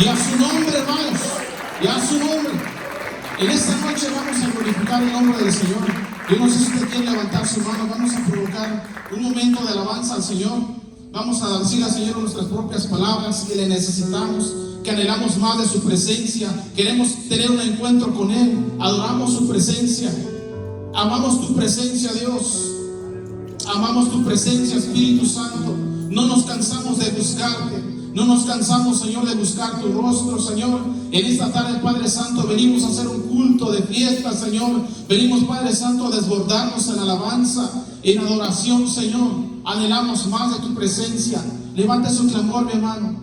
Y a su nombre, hermanos, y a su nombre. En esta noche vamos a glorificar el nombre del Señor. Yo no sé si usted quiere levantar su mano. Vamos a provocar un momento de alabanza al Señor. Vamos a decir al Señor nuestras propias palabras, que le necesitamos, que anhelamos más de su presencia. Queremos tener un encuentro con Él. Adoramos su presencia. Amamos tu presencia, Dios. Amamos tu presencia, Espíritu Santo. No nos cansamos de buscarte. No nos cansamos, Señor, de buscar tu rostro, Señor. En esta tarde, Padre Santo, venimos a hacer un culto de fiesta, Señor. Venimos, Padre Santo, a desbordarnos en alabanza, en adoración, Señor. Anhelamos más de tu presencia. Levante su clamor, mi hermano.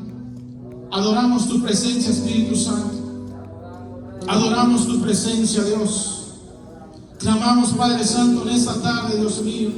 Adoramos tu presencia, Espíritu Santo. Adoramos tu presencia, Dios. Clamamos, Padre Santo, en esta tarde, Dios mío.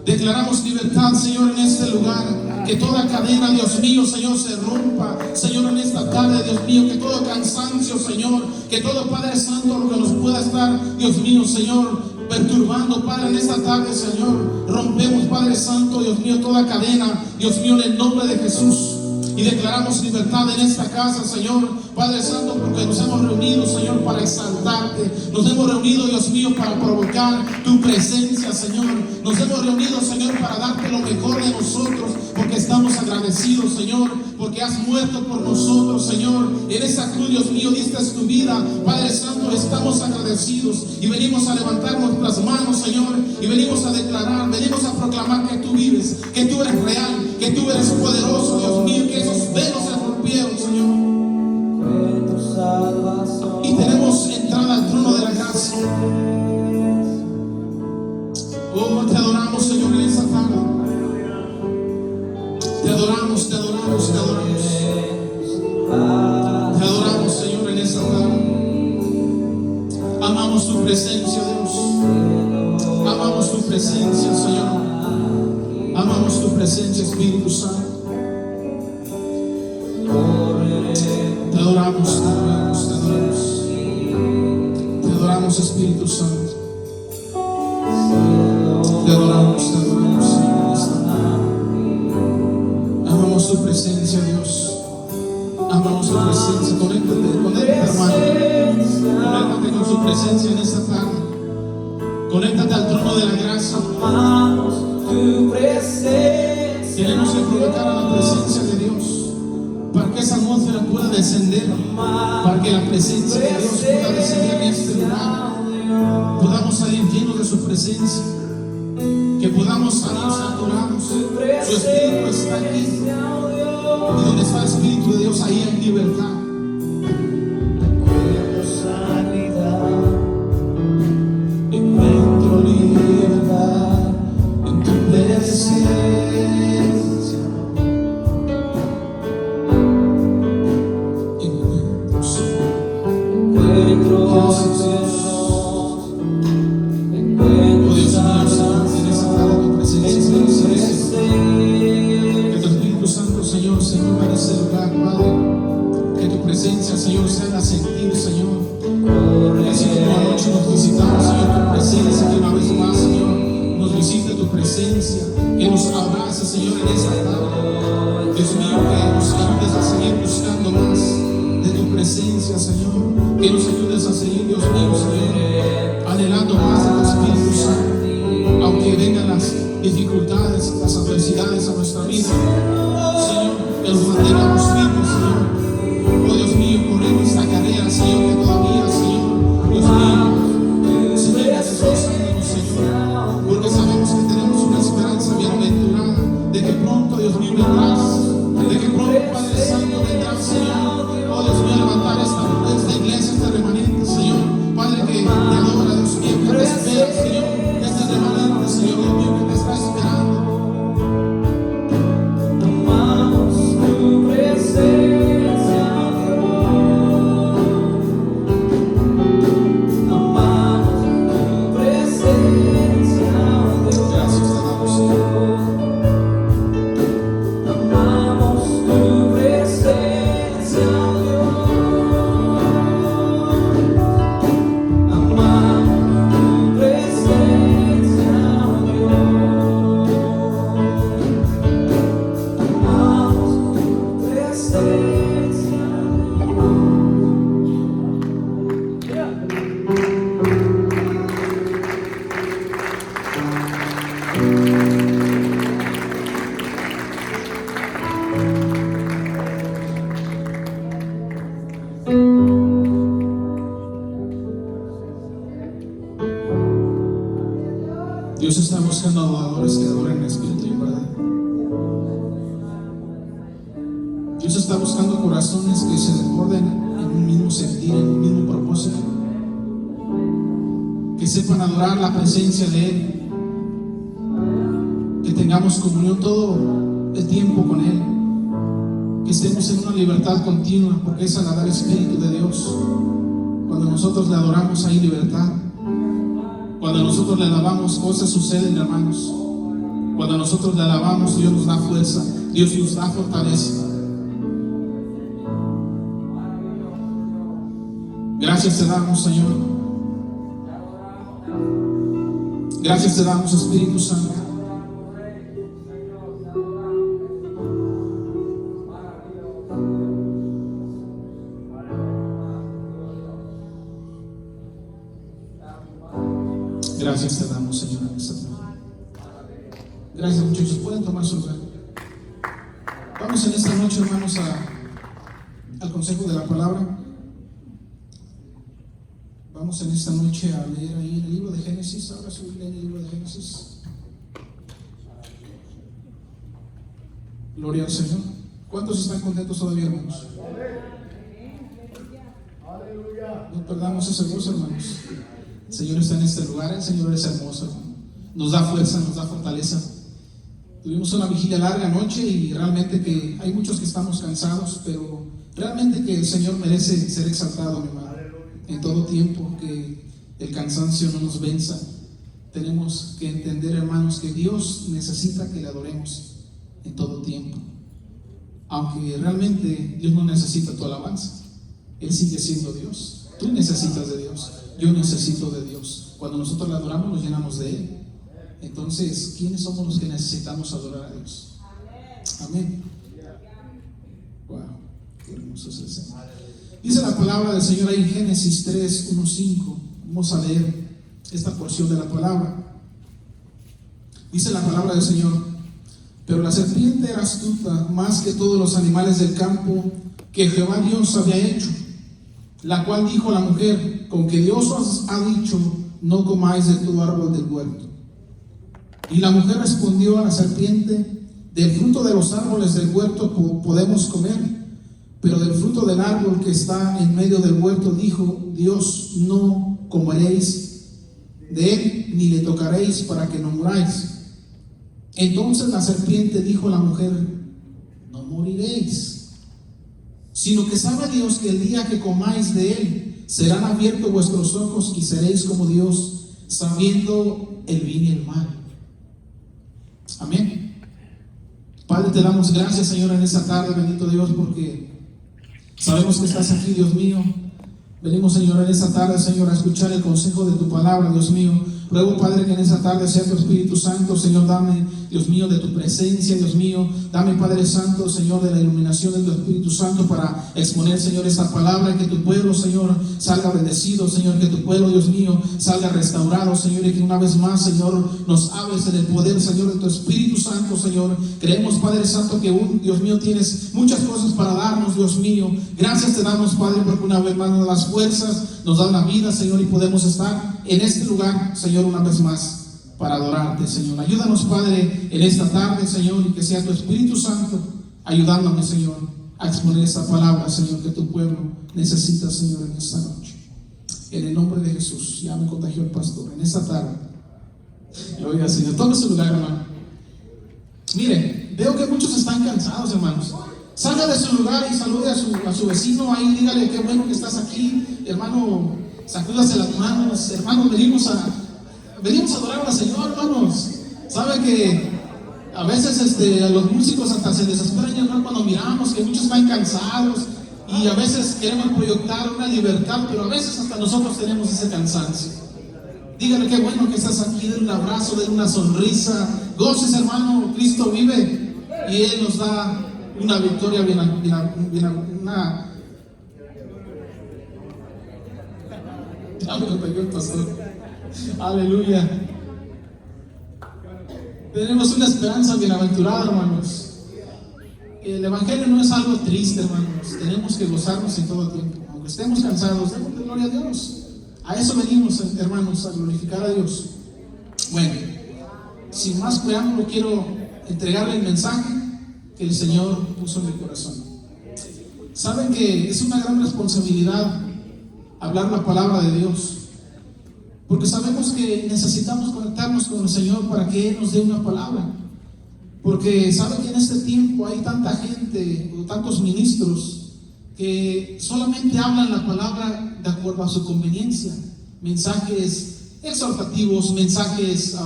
Declaramos libertad, Señor, en este lugar. Que toda cadena, Dios mío, Señor, se rompa, Señor, en esta tarde, Dios mío. Que todo cansancio, Señor, que todo, Padre Santo, lo que nos pueda estar, Dios mío, Señor, perturbando, Padre, en esta tarde, Señor. Rompemos, Padre Santo, Dios mío, toda cadena, Dios mío, en el nombre de Jesús. Y declaramos libertad en esta casa, Señor, Padre Santo, porque nos hemos reunido, Señor, para exaltarte. Nos hemos reunido, Dios mío, para provocar tu presencia, Señor. Nos hemos reunido, Señor, para darte lo mejor de nosotros, porque estamos agradecidos, Señor, porque has muerto por nosotros, Señor. En esa cruz, Dios mío, diste tu vida, Padre Santo. Estamos agradecidos y venimos a levantar nuestras manos, Señor, y venimos a declarar, venimos a proclamar que tú vives, que tú eres real, que tú eres poderoso, Dios mío, que esos velos se rompieron, Señor. Y tenemos entrada al trono de la gracia. Oh, te adoramos, Señor, en esta tarde. Te adoramos, te adoramos, te adoramos. Te adoramos, Señor, en esta tarde. Amamos tu presencia, Dios. Amamos tu presencia, Señor. Amamos tu presencia, Espíritu Santo. Te adoramos, te adoramos, te adoramos. Te adoramos, Espíritu Santo. Te adoramos, Señor, en esta tarde. Amamos tu presencia, Dios. Amamos tu presencia. Conéctate, hermano. Conéctate con su presencia en esta tarde. Conéctate al trono de la gracia. Amamos tu presencia. Tenemos que provocar a la presencia de Dios, para que esa atmósfera pueda descender, para que la presencia de Dios pueda descender en este lugar, podamos salir llenos de su presencia, que podamos salir saturados. Su Espíritu está aquí, y donde está el Espíritu de Dios, ahí hay libertad. Encuentro libertad en tu presencia. Señor, se haga sentir, Señor. Que así como anoche nos visitamos, Señor, tu presencia, que una vez más, Señor, nos visite tu presencia, que nos abrace, Señor, en esta tarde. Dios mío, que nos ayudes a seguir buscando más de tu presencia, Señor. Que nos ayudes a seguir, Dios mío, Señor, anhelando más de tu Espíritu Santo. Aunque vengan las dificultades, las adversidades a nuestra vida, Señor, que nos mantengamos firmes, Señor. Oh Dios mío, corremos esta carrera, Señor, que todavía, Señor, Dios mío, seguimos esforzándonos, Señor, porque sabemos que tenemos una esperanza bienaventurada de que pronto, Dios mío, vendrás, de que pronto, Padre Santo, vendrás, Señor. Oh Dios mío, levantar esta iglesia, este remanente, Señor, Padre, que Dios está buscando adoradores que adoren en espíritu y en verdad. Dios está buscando corazones que se desborden en un mismo sentir, en un mismo propósito, que sepan adorar la presencia de Él, que tengamos comunión todo el tiempo con Él, que estemos en una libertad continua, porque es agradar el Espíritu de Dios. Cuando nosotros le adoramos hay libertad. Cuando nosotros le alabamos, cosas suceden, hermanos. Cuando nosotros le alabamos, Dios nos da fuerza, Dios nos da fortaleza. Gracias te damos, Señor. Gracias te damos, Espíritu Santo. Gracias te damos, Señor, en esta tarde. Gracias, muchachos. Pueden tomar su lugar. Vamos en esta noche, hermanos, al consejo de la palabra. Vamos en esta noche a leer ahí en el libro de Génesis. Ahora su Biblia en el libro de Génesis. Gloria al Señor. ¿Cuántos están contentos todavía, hermanos? No perdamos ese gozo, hermanos. El Señor está en este lugar. El Señor es hermoso, hermano. Nos da fuerza, nos da fortaleza. Tuvimos una vigilia larga anoche y realmente que hay muchos que estamos cansados, pero realmente que el Señor merece ser exaltado, mi hermano, en todo tiempo, que el cansancio no nos venza. Tenemos que entender, hermanos, que Dios necesita que le adoremos en todo tiempo, aunque realmente Dios no necesita tu alabanza. Él sigue siendo Dios. Tú necesitas de Dios, yo necesito de Dios. Cuando nosotros le adoramos, nos llenamos de Él. Entonces, ¿quiénes somos los que necesitamos adorar a Dios? Amén. Wow, qué hermoso es el Señor. Dice la palabra del Señor ahí en Génesis 3, 1, 5. Vamos a leer esta porción de la palabra. Dice la palabra del Señor: pero la serpiente era astuta más que todos los animales del campo que Jehová Dios había hecho, la cual dijo a la mujer: con que Dios os ha dicho, no comáis de todo árbol del huerto. Y la mujer respondió a la serpiente: del fruto de los árboles del huerto podemos comer, pero del fruto del árbol que está en medio del huerto dijo Dios: no comeréis de él, ni le tocaréis, para que no muráis. Entonces la serpiente dijo a la mujer: no moriréis, sino que sabe Dios que el día que comáis de él serán abiertos vuestros ojos y seréis como Dios, sabiendo el bien y el mal. Amén. Padre, te damos gracias, Señor, en esta tarde, bendito Dios, porque sabemos que estás aquí, Dios mío. Venimos, Señor, en esta tarde, Señor, a escuchar el consejo de tu palabra, Dios mío. Ruego, Padre, que en esta tarde sea tu Espíritu Santo, Señor. Dame, Dios mío, de tu presencia, Dios mío. Dame, Padre Santo, Señor, de la iluminación de tu Espíritu Santo para exponer, Señor, esta palabra. Que tu pueblo, Señor, salga bendecido, Señor. Que tu pueblo, Dios mío, salga restaurado, Señor. Y que una vez más, Señor, nos hables en el poder, Señor, de tu Espíritu Santo, Señor. Creemos, Padre Santo, que Dios mío, tienes muchas cosas para darnos, Dios mío. Gracias te damos, Padre, porque una vez más nos das fuerzas, nos das la vida, Señor, y podemos estar en este lugar, Señor, una vez más para adorarte, Señor. Ayúdanos, Padre, en esta tarde, Señor, y que sea tu Espíritu Santo ayudándome, Señor, a exponer esta palabra, Señor, que tu pueblo necesita, Señor, en esta noche. En el nombre de Jesús. Ya me contagió el pastor en esta tarde. Gloria al Señor. Tome su lugar, hermano. Mire, veo que muchos están cansados, hermanos. Salga de su lugar y salude a su vecino ahí. Dígale: qué bueno que estás aquí, hermano. Sacúdase las manos, hermanos. Venimos a adorar al Señor, hermanos. Sabe que a veces los músicos hasta se desesperan, hermano, cuando miramos que muchos están cansados y a veces queremos proyectar una libertad, pero a veces hasta nosotros tenemos ese cansancio. Dígale: qué bueno que estás aquí. Denle un abrazo, denle una sonrisa. Goces, hermano. Cristo vive y Él nos da una victoria una. Aleluya. Tenemos una esperanza bienaventurada, hermanos. El Evangelio no es algo triste, hermanos. Tenemos que gozarnos en todo tiempo. Aunque estemos cansados, demos gloria a Dios. A eso venimos, hermanos, a glorificar a Dios. Bueno, sin más preámbulo, quiero entregarle el mensaje que el Señor puso en mi corazón. Saben que es una gran responsabilidad hablar la palabra de Dios, porque sabemos que necesitamos conectarnos con el Señor para que Él nos dé una palabra. Porque saben que en este tiempo hay tanta gente o tantos ministros que solamente hablan la palabra de acuerdo a su conveniencia. Mensajes exhortativos, mensajes,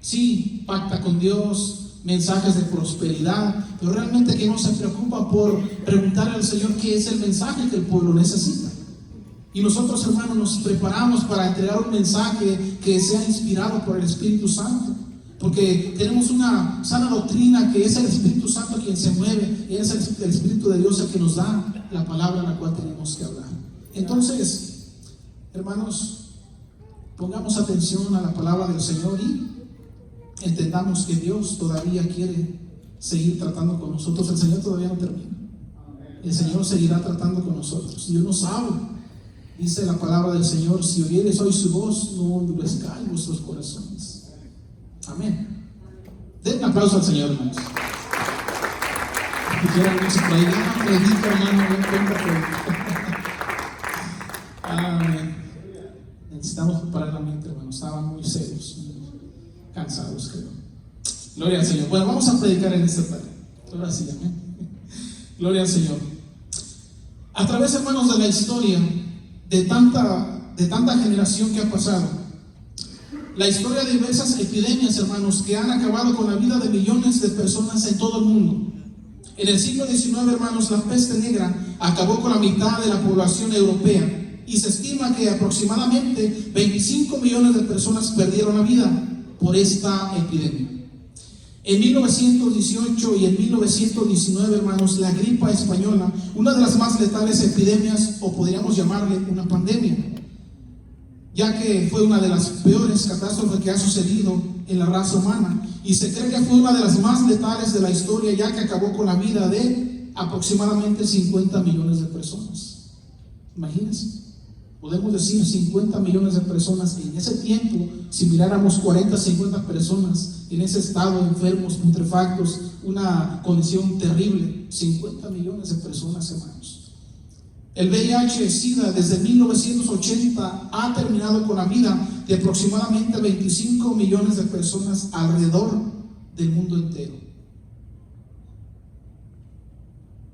sí, pacta con Dios, mensajes de prosperidad, pero realmente que no se preocupa por preguntarle al Señor qué es el mensaje que el pueblo necesita. Y nosotros, hermanos, nos preparamos para entregar un mensaje que sea inspirado por el Espíritu Santo, porque tenemos una sana doctrina que es el Espíritu Santo quien se mueve, y es el Espíritu de Dios el que nos da la palabra en la cual tenemos que hablar. Entonces, hermanos, pongamos atención a la palabra del Señor y entendamos que Dios todavía quiere seguir tratando con nosotros. El Señor todavía no termina. El Señor seguirá tratando con nosotros. Dios nos habla. Dice la palabra del Señor: si oyeres hoy su voz, no endurezcáis vuestros corazones. Amén. Den un aplauso al Señor, hermanos. Quisieran mucho por ahí, predica, hermano, no cuenta por... Amén. Necesitamos preparar la mente, hermanos. Estaban muy serios, muy cansados, creo. Gloria al Señor. Bueno, vamos a predicar en esta tarde. Ahora sí, amén. Gloria al Señor. A través, hermanos, de la historia de tanta generación que ha pasado, la historia de diversas epidemias, hermanos, que han acabado con la vida de millones de personas en todo el mundo. En el siglo XIX, hermanos, la peste negra acabó con la mitad de la población europea, y se estima que aproximadamente 25 millones de personas perdieron la vida por esta epidemia. En 1918 y en 1919, hermanos, la gripa española, una de las más letales epidemias, o podríamos llamarle una pandemia, ya que fue una de las peores catástrofes que ha sucedido en la raza humana, y se cree que fue una de las más letales de la historia, ya que acabó con la vida de aproximadamente 50 millones de personas. Imagínense, podemos decir 50 millones de personas en ese tiempo. Si miráramos 40, 50 personas en ese estado, enfermos, putrefactos, una condición terrible, 50 millones de personas, hermanos. El VIH-Sida desde 1980 ha terminado con la vida de aproximadamente 25 millones de personas alrededor del mundo entero.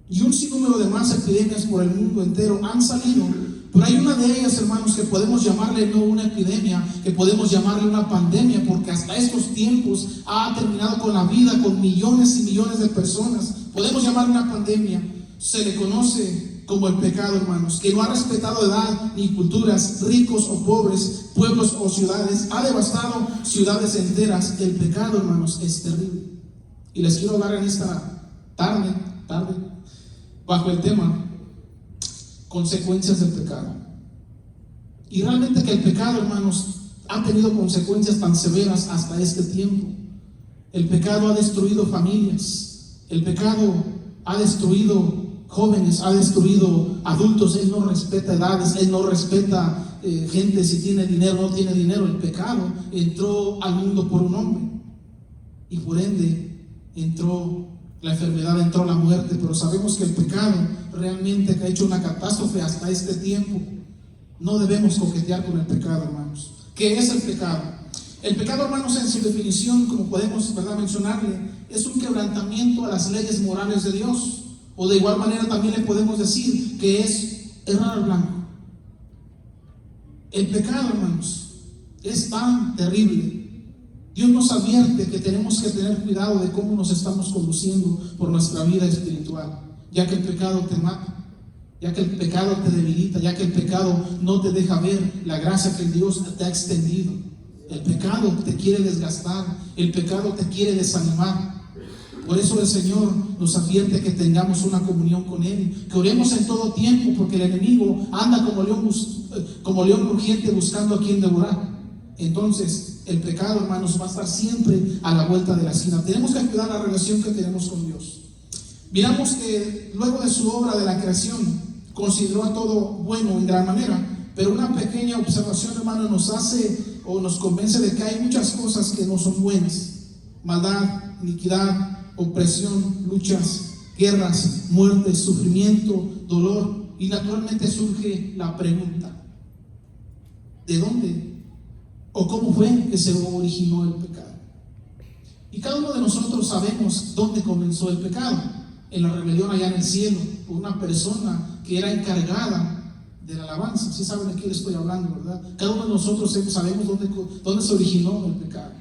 Y un sinnúmero de más epidemias por el mundo entero han salido, pero hay una de ellas, hermanos, que podemos llamarle no una epidemia, que podemos llamarle una pandemia, porque hasta estos tiempos ha terminado con la vida con millones y millones de personas. Podemos llamarle una pandemia. Se le conoce como el pecado, hermanos, que no ha respetado edad ni culturas, ricos o pobres, pueblos o ciudades, ha devastado ciudades enteras. El pecado, hermanos, es terrible. Y les quiero hablar en esta tarde, bajo el tema consecuencias del pecado. Y realmente que el pecado, hermanos, ha tenido consecuencias tan severas hasta este tiempo. El pecado ha destruido familias, el pecado ha destruido jóvenes, ha destruido adultos. Él no respeta edades, Él no respeta gente, si tiene dinero o no tiene dinero. El pecado entró al mundo por un hombre, y por ende entró la enfermedad, entró la muerte. Pero sabemos que el pecado realmente que ha hecho una catástrofe hasta este tiempo. No debemos coquetear con el pecado, hermanos. ¿Qué es el pecado? El pecado, hermanos, en su definición, como podemos, ¿verdad?, mencionarle, es un quebrantamiento a las leyes morales de Dios. O de igual manera también le podemos decir que es errar al blanco. El pecado, hermanos, es tan terrible. Dios nos advierte que tenemos que tener cuidado de cómo nos estamos conduciendo por nuestra vida espiritual, ya que el pecado te mata, ya que el pecado te debilita, ya que el pecado no te deja ver la gracia que Dios te ha extendido. El pecado te quiere desgastar, el pecado te quiere desanimar. Por eso el Señor nos advierte que tengamos una comunión con Él, que oremos en todo tiempo, porque el enemigo anda como león rugiente buscando a quien devorar. Entonces el pecado, hermanos, va a estar siempre a la vuelta de la esquina. Tenemos que cuidar la relación que tenemos con Dios. Miramos que luego de su obra de la creación consideró a todo bueno en gran manera, pero una pequeña observación, hermano, nos hace o nos convence de que hay muchas cosas que no son buenas: maldad, iniquidad, opresión, luchas, guerras, muerte, sufrimiento, dolor. Y naturalmente surge la pregunta: ¿de dónde o cómo fue que se originó el pecado? Y cada uno de nosotros sabemos dónde comenzó el pecado: en la rebelión allá en el cielo, por una persona que era encargada de la alabanza. Si saben de qué les estoy hablando, ¿verdad? Cada uno de nosotros sabemos dónde se originó el pecado.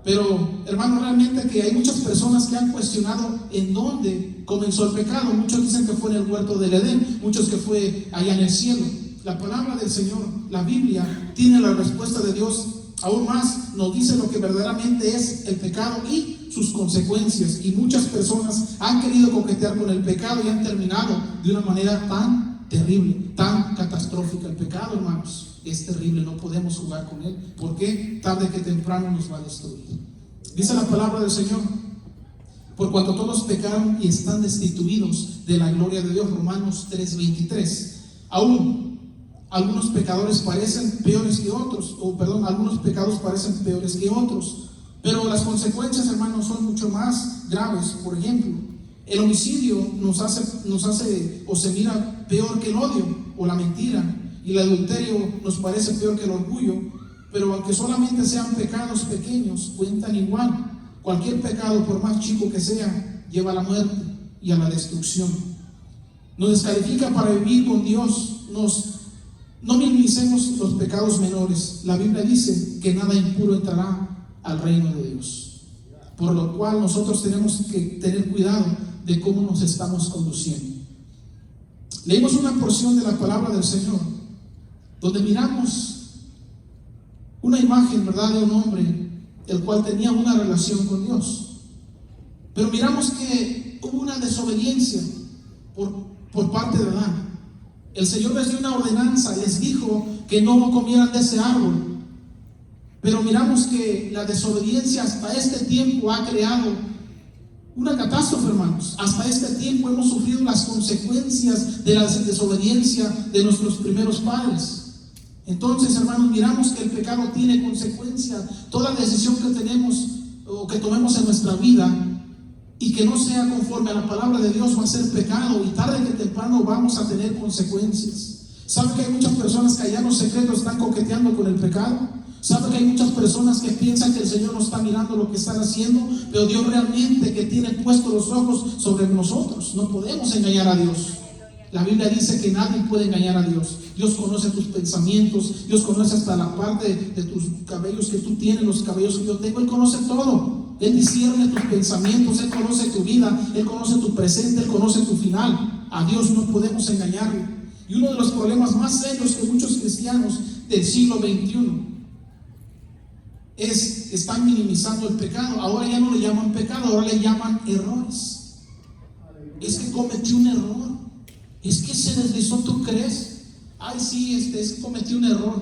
Pero, hermano, realmente que hay muchas personas que han cuestionado en dónde comenzó el pecado. Muchos dicen que fue en el huerto del Edén, muchos que fue allá en el cielo. La palabra del Señor, la Biblia, tiene la respuesta de Dios. Aún más nos dice lo que verdaderamente es el pecado y sus consecuencias. Y muchas personas han querido coquetear con el pecado y han terminado de una manera tan terrible, tan catastrófica. El pecado, hermanos, es terrible, no podemos jugar con él. ¿Por qué? Tarde que temprano nos va a destruir. Dice la palabra del Señor: por cuanto todos pecaron y están destituidos de la gloria de Dios. Romanos 3:23. Aún algunos pecadores parecen peores que otros, algunos pecados parecen peores que otros, pero las consecuencias, hermanos, son mucho más graves. Por ejemplo, el homicidio nos hace o se mira peor que el odio o la mentira, y el adulterio nos parece peor que el orgullo. Pero aunque solamente sean pecados pequeños, cuentan igual. Cualquier pecado, por más chico que sea, lleva a la muerte y a la destrucción. Nos descalifica para vivir con Dios. No minimicemos los pecados menores. La Biblia dice que nada impuro entrará al reino de Dios, por lo cual nosotros tenemos que tener cuidado de cómo nos estamos conduciendo. Leímos una porción de la palabra del Señor donde miramos una imagen, ¿verdad?, de un hombre el cual tenía una relación con Dios, pero miramos que hubo una desobediencia por parte de Adán. El Señor les dio una ordenanza, les dijo que no comieran de ese árbol, pero miramos que la desobediencia hasta este tiempo ha creado una catástrofe, hermanos. Hasta este tiempo hemos sufrido las consecuencias de la desobediencia de nuestros primeros padres. Entonces, hermanos, miramos que el pecado tiene consecuencias. Toda decisión que tenemos o que tomemos en nuestra vida y que no sea conforme a la palabra de Dios va a ser pecado, y tarde que temprano vamos a tener consecuencias. ¿Sabe que hay muchas personas que allá en los secretos están coqueteando con el pecado? ¿Sabe que hay muchas personas que piensan que el Señor no está mirando lo que están haciendo? Pero Dios realmente que tiene puestos los ojos sobre nosotros. No podemos engañar a Dios. La Biblia dice que nadie puede engañar a Dios. Dios conoce tus pensamientos. Dios conoce hasta la parte de tus cabellos que tú tienes, los cabellos que yo tengo. Él conoce todo. Él discierne tus pensamientos. Él conoce tu vida. Él conoce tu presente. Él conoce tu final. A Dios no podemos engañarlo. Y uno de los problemas más serios que muchos cristianos del siglo XXI están minimizando el pecado. Ahora ya no le llaman pecado, ahora le llaman errores. Es que cometió un error. Es que se deslizó, ¿tú crees? Ay, sí, es que cometí un error.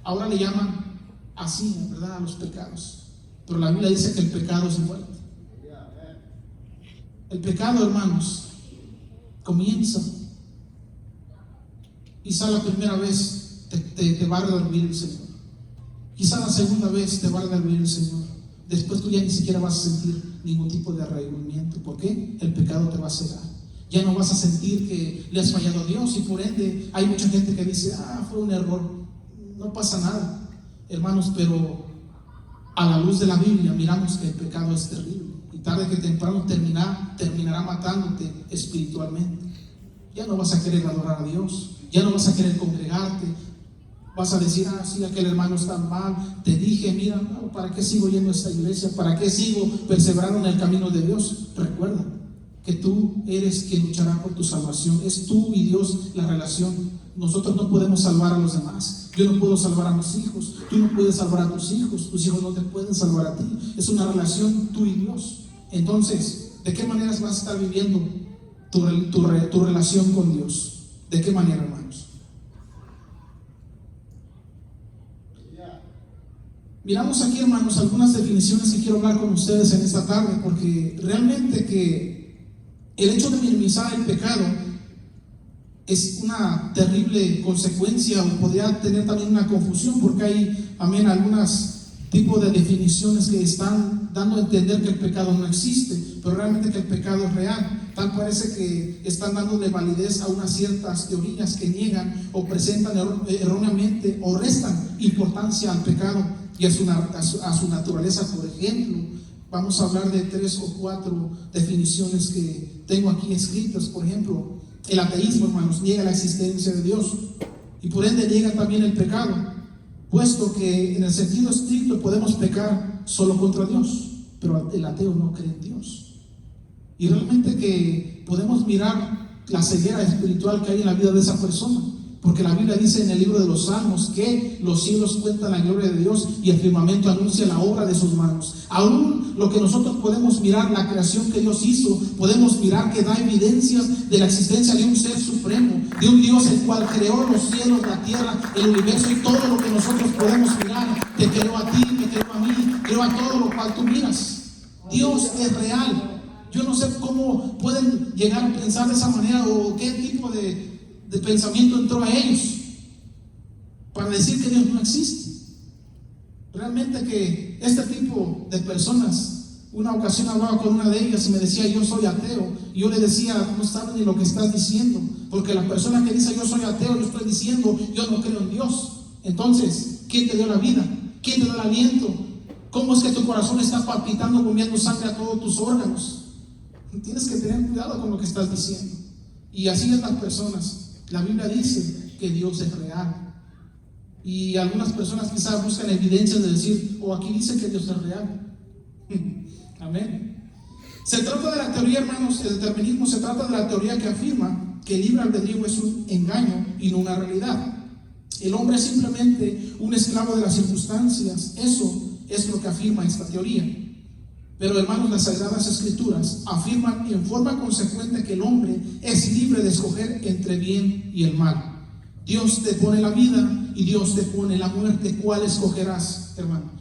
Ahora le llaman así, ¿verdad?, a los pecados. Pero la Biblia dice que el pecado es muerte. El pecado, hermanos, comienza. Quizá la primera vez te va a redimir el Señor. Quizá la segunda vez te va a redimir el Señor. Después tú ya ni siquiera vas a sentir ningún tipo de arrepentimiento. ¿Por qué? El pecado te va a cegar. Ya no vas a sentir que le has fallado a Dios, y por ende hay mucha gente que dice: fue un error, no pasa nada. Hermanos, pero a la luz de la Biblia miramos que el pecado es terrible, y tarde que temprano terminará matándote espiritualmente. Ya no vas a querer adorar a Dios, ya no vas a querer congregarte. Vas a decir: sí, aquel hermano está mal. Te dije, mira, no, ¿para qué sigo yendo a esta iglesia? ¿Para qué sigo perseverando en el camino de Dios? Recuerda que tú eres quien luchará por tu salvación. Es tú y Dios la relación. Nosotros no podemos salvar a los demás. Yo no puedo salvar a mis hijos. Tú no puedes salvar a tus hijos no te pueden salvar a ti. Es una relación tú y Dios. Entonces, ¿de qué maneras vas a estar viviendo tu relación con Dios? ¿De qué manera, hermanos? Miramos aquí, hermanos, algunas definiciones que quiero hablar con ustedes en esta tarde, porque realmente que el hecho de minimizar el pecado es una terrible consecuencia, o podría tener también una confusión, porque hay, amén, algunos tipos de definiciones que están dando a entender que el pecado no existe, pero realmente que el pecado es real. Tal parece que están dándole validez a unas ciertas teorías que niegan o presentan erróneamente o restan importancia al pecado y a su naturaleza. Por ejemplo, vamos a hablar de 3 o 4 definiciones que tengo aquí escritas. Por ejemplo, el ateísmo, hermanos, niega la existencia de Dios y por ende niega también el pecado, puesto que en el sentido estricto podemos pecar solo contra Dios, pero el ateo no cree en Dios. Y realmente que podemos mirar la ceguera espiritual que hay en la vida de esa persona, porque la Biblia dice en el libro de los Salmos que los cielos cuentan la gloria de Dios y el firmamento anuncia la obra de sus manos. Aún lo que nosotros podemos mirar, la creación que Dios hizo, podemos mirar que da evidencias de la existencia de un ser supremo, de un Dios el cual creó los cielos, la tierra, el universo y todo lo que nosotros podemos mirar. Te creó a ti, te creó a mí, creó a todo lo cual tú miras. Dios es real. Yo no sé cómo pueden llegar a pensar de esa manera, o qué tipo de pensamiento entró a ellos para decir que Dios no existe. Realmente que este tipo de personas, una ocasión hablaba con una de ellas y me decía: yo soy ateo. Y yo le decía: no sabes ni lo que estás diciendo, porque la persona que dice yo soy ateo, yo estoy diciendo yo no creo en Dios. Entonces, ¿quién te dio la vida? ¿Quién te dio el aliento? ¿Cómo es que tu corazón está palpitando, bombeando sangre a todos tus órganos? Tienes que tener cuidado con lo que estás diciendo. Y así es las personas. La Biblia dice que Dios es real, y algunas personas quizás buscan evidencias de decir: aquí dice que Dios es real. Amén. Se trata de la teoría, hermanos, el determinismo se trata de la teoría que afirma que el libre albedrío es un engaño y no una realidad. El hombre es simplemente un esclavo de las circunstancias. Eso es lo que afirma esta teoría. Pero, hermanos, las Sagradas Escrituras afirman en forma consecuente que el hombre es libre de escoger entre bien y el mal. Dios te pone la vida y Dios te pone la muerte. ¿Cuál escogerás, hermanos?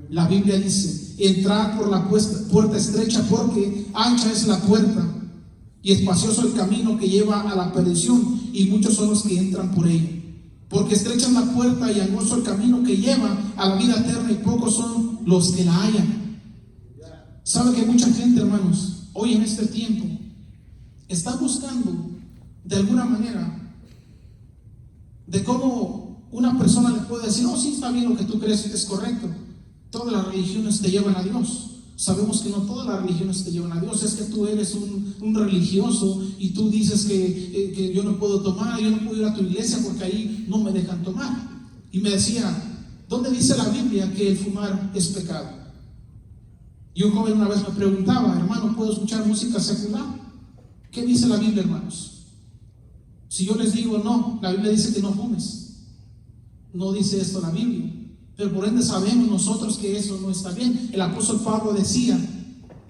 La Biblia dice: entrad por la puerta estrecha, porque ancha es la puerta y espacioso el camino que lleva a la perdición, y muchos son los que entran por ella. Porque estrecha es la puerta y angosto el camino que lleva a la vida eterna, y pocos son los que la hallan. ¿Sabe que mucha gente, hermanos, hoy en este tiempo está buscando de alguna manera de cómo una persona le puede decir: sí, está bien, lo que tú crees es correcto, todas las religiones te llevan a Dios? Sabemos que no todas las religiones te llevan a Dios. Es que tú eres un religioso y tú dices que yo no puedo tomar, yo no puedo ir a tu iglesia porque ahí no me dejan tomar. Y me decía: ¿dónde dice la Biblia que el fumar es pecado? Y un joven una vez me preguntaba: hermano, ¿puedo escuchar música secular? ¿Qué dice la Biblia, hermanos? Si yo les digo: no, la Biblia dice que no fumes. No dice esto la Biblia, pero por ende sabemos nosotros que eso no está bien. El apóstol Pablo decía: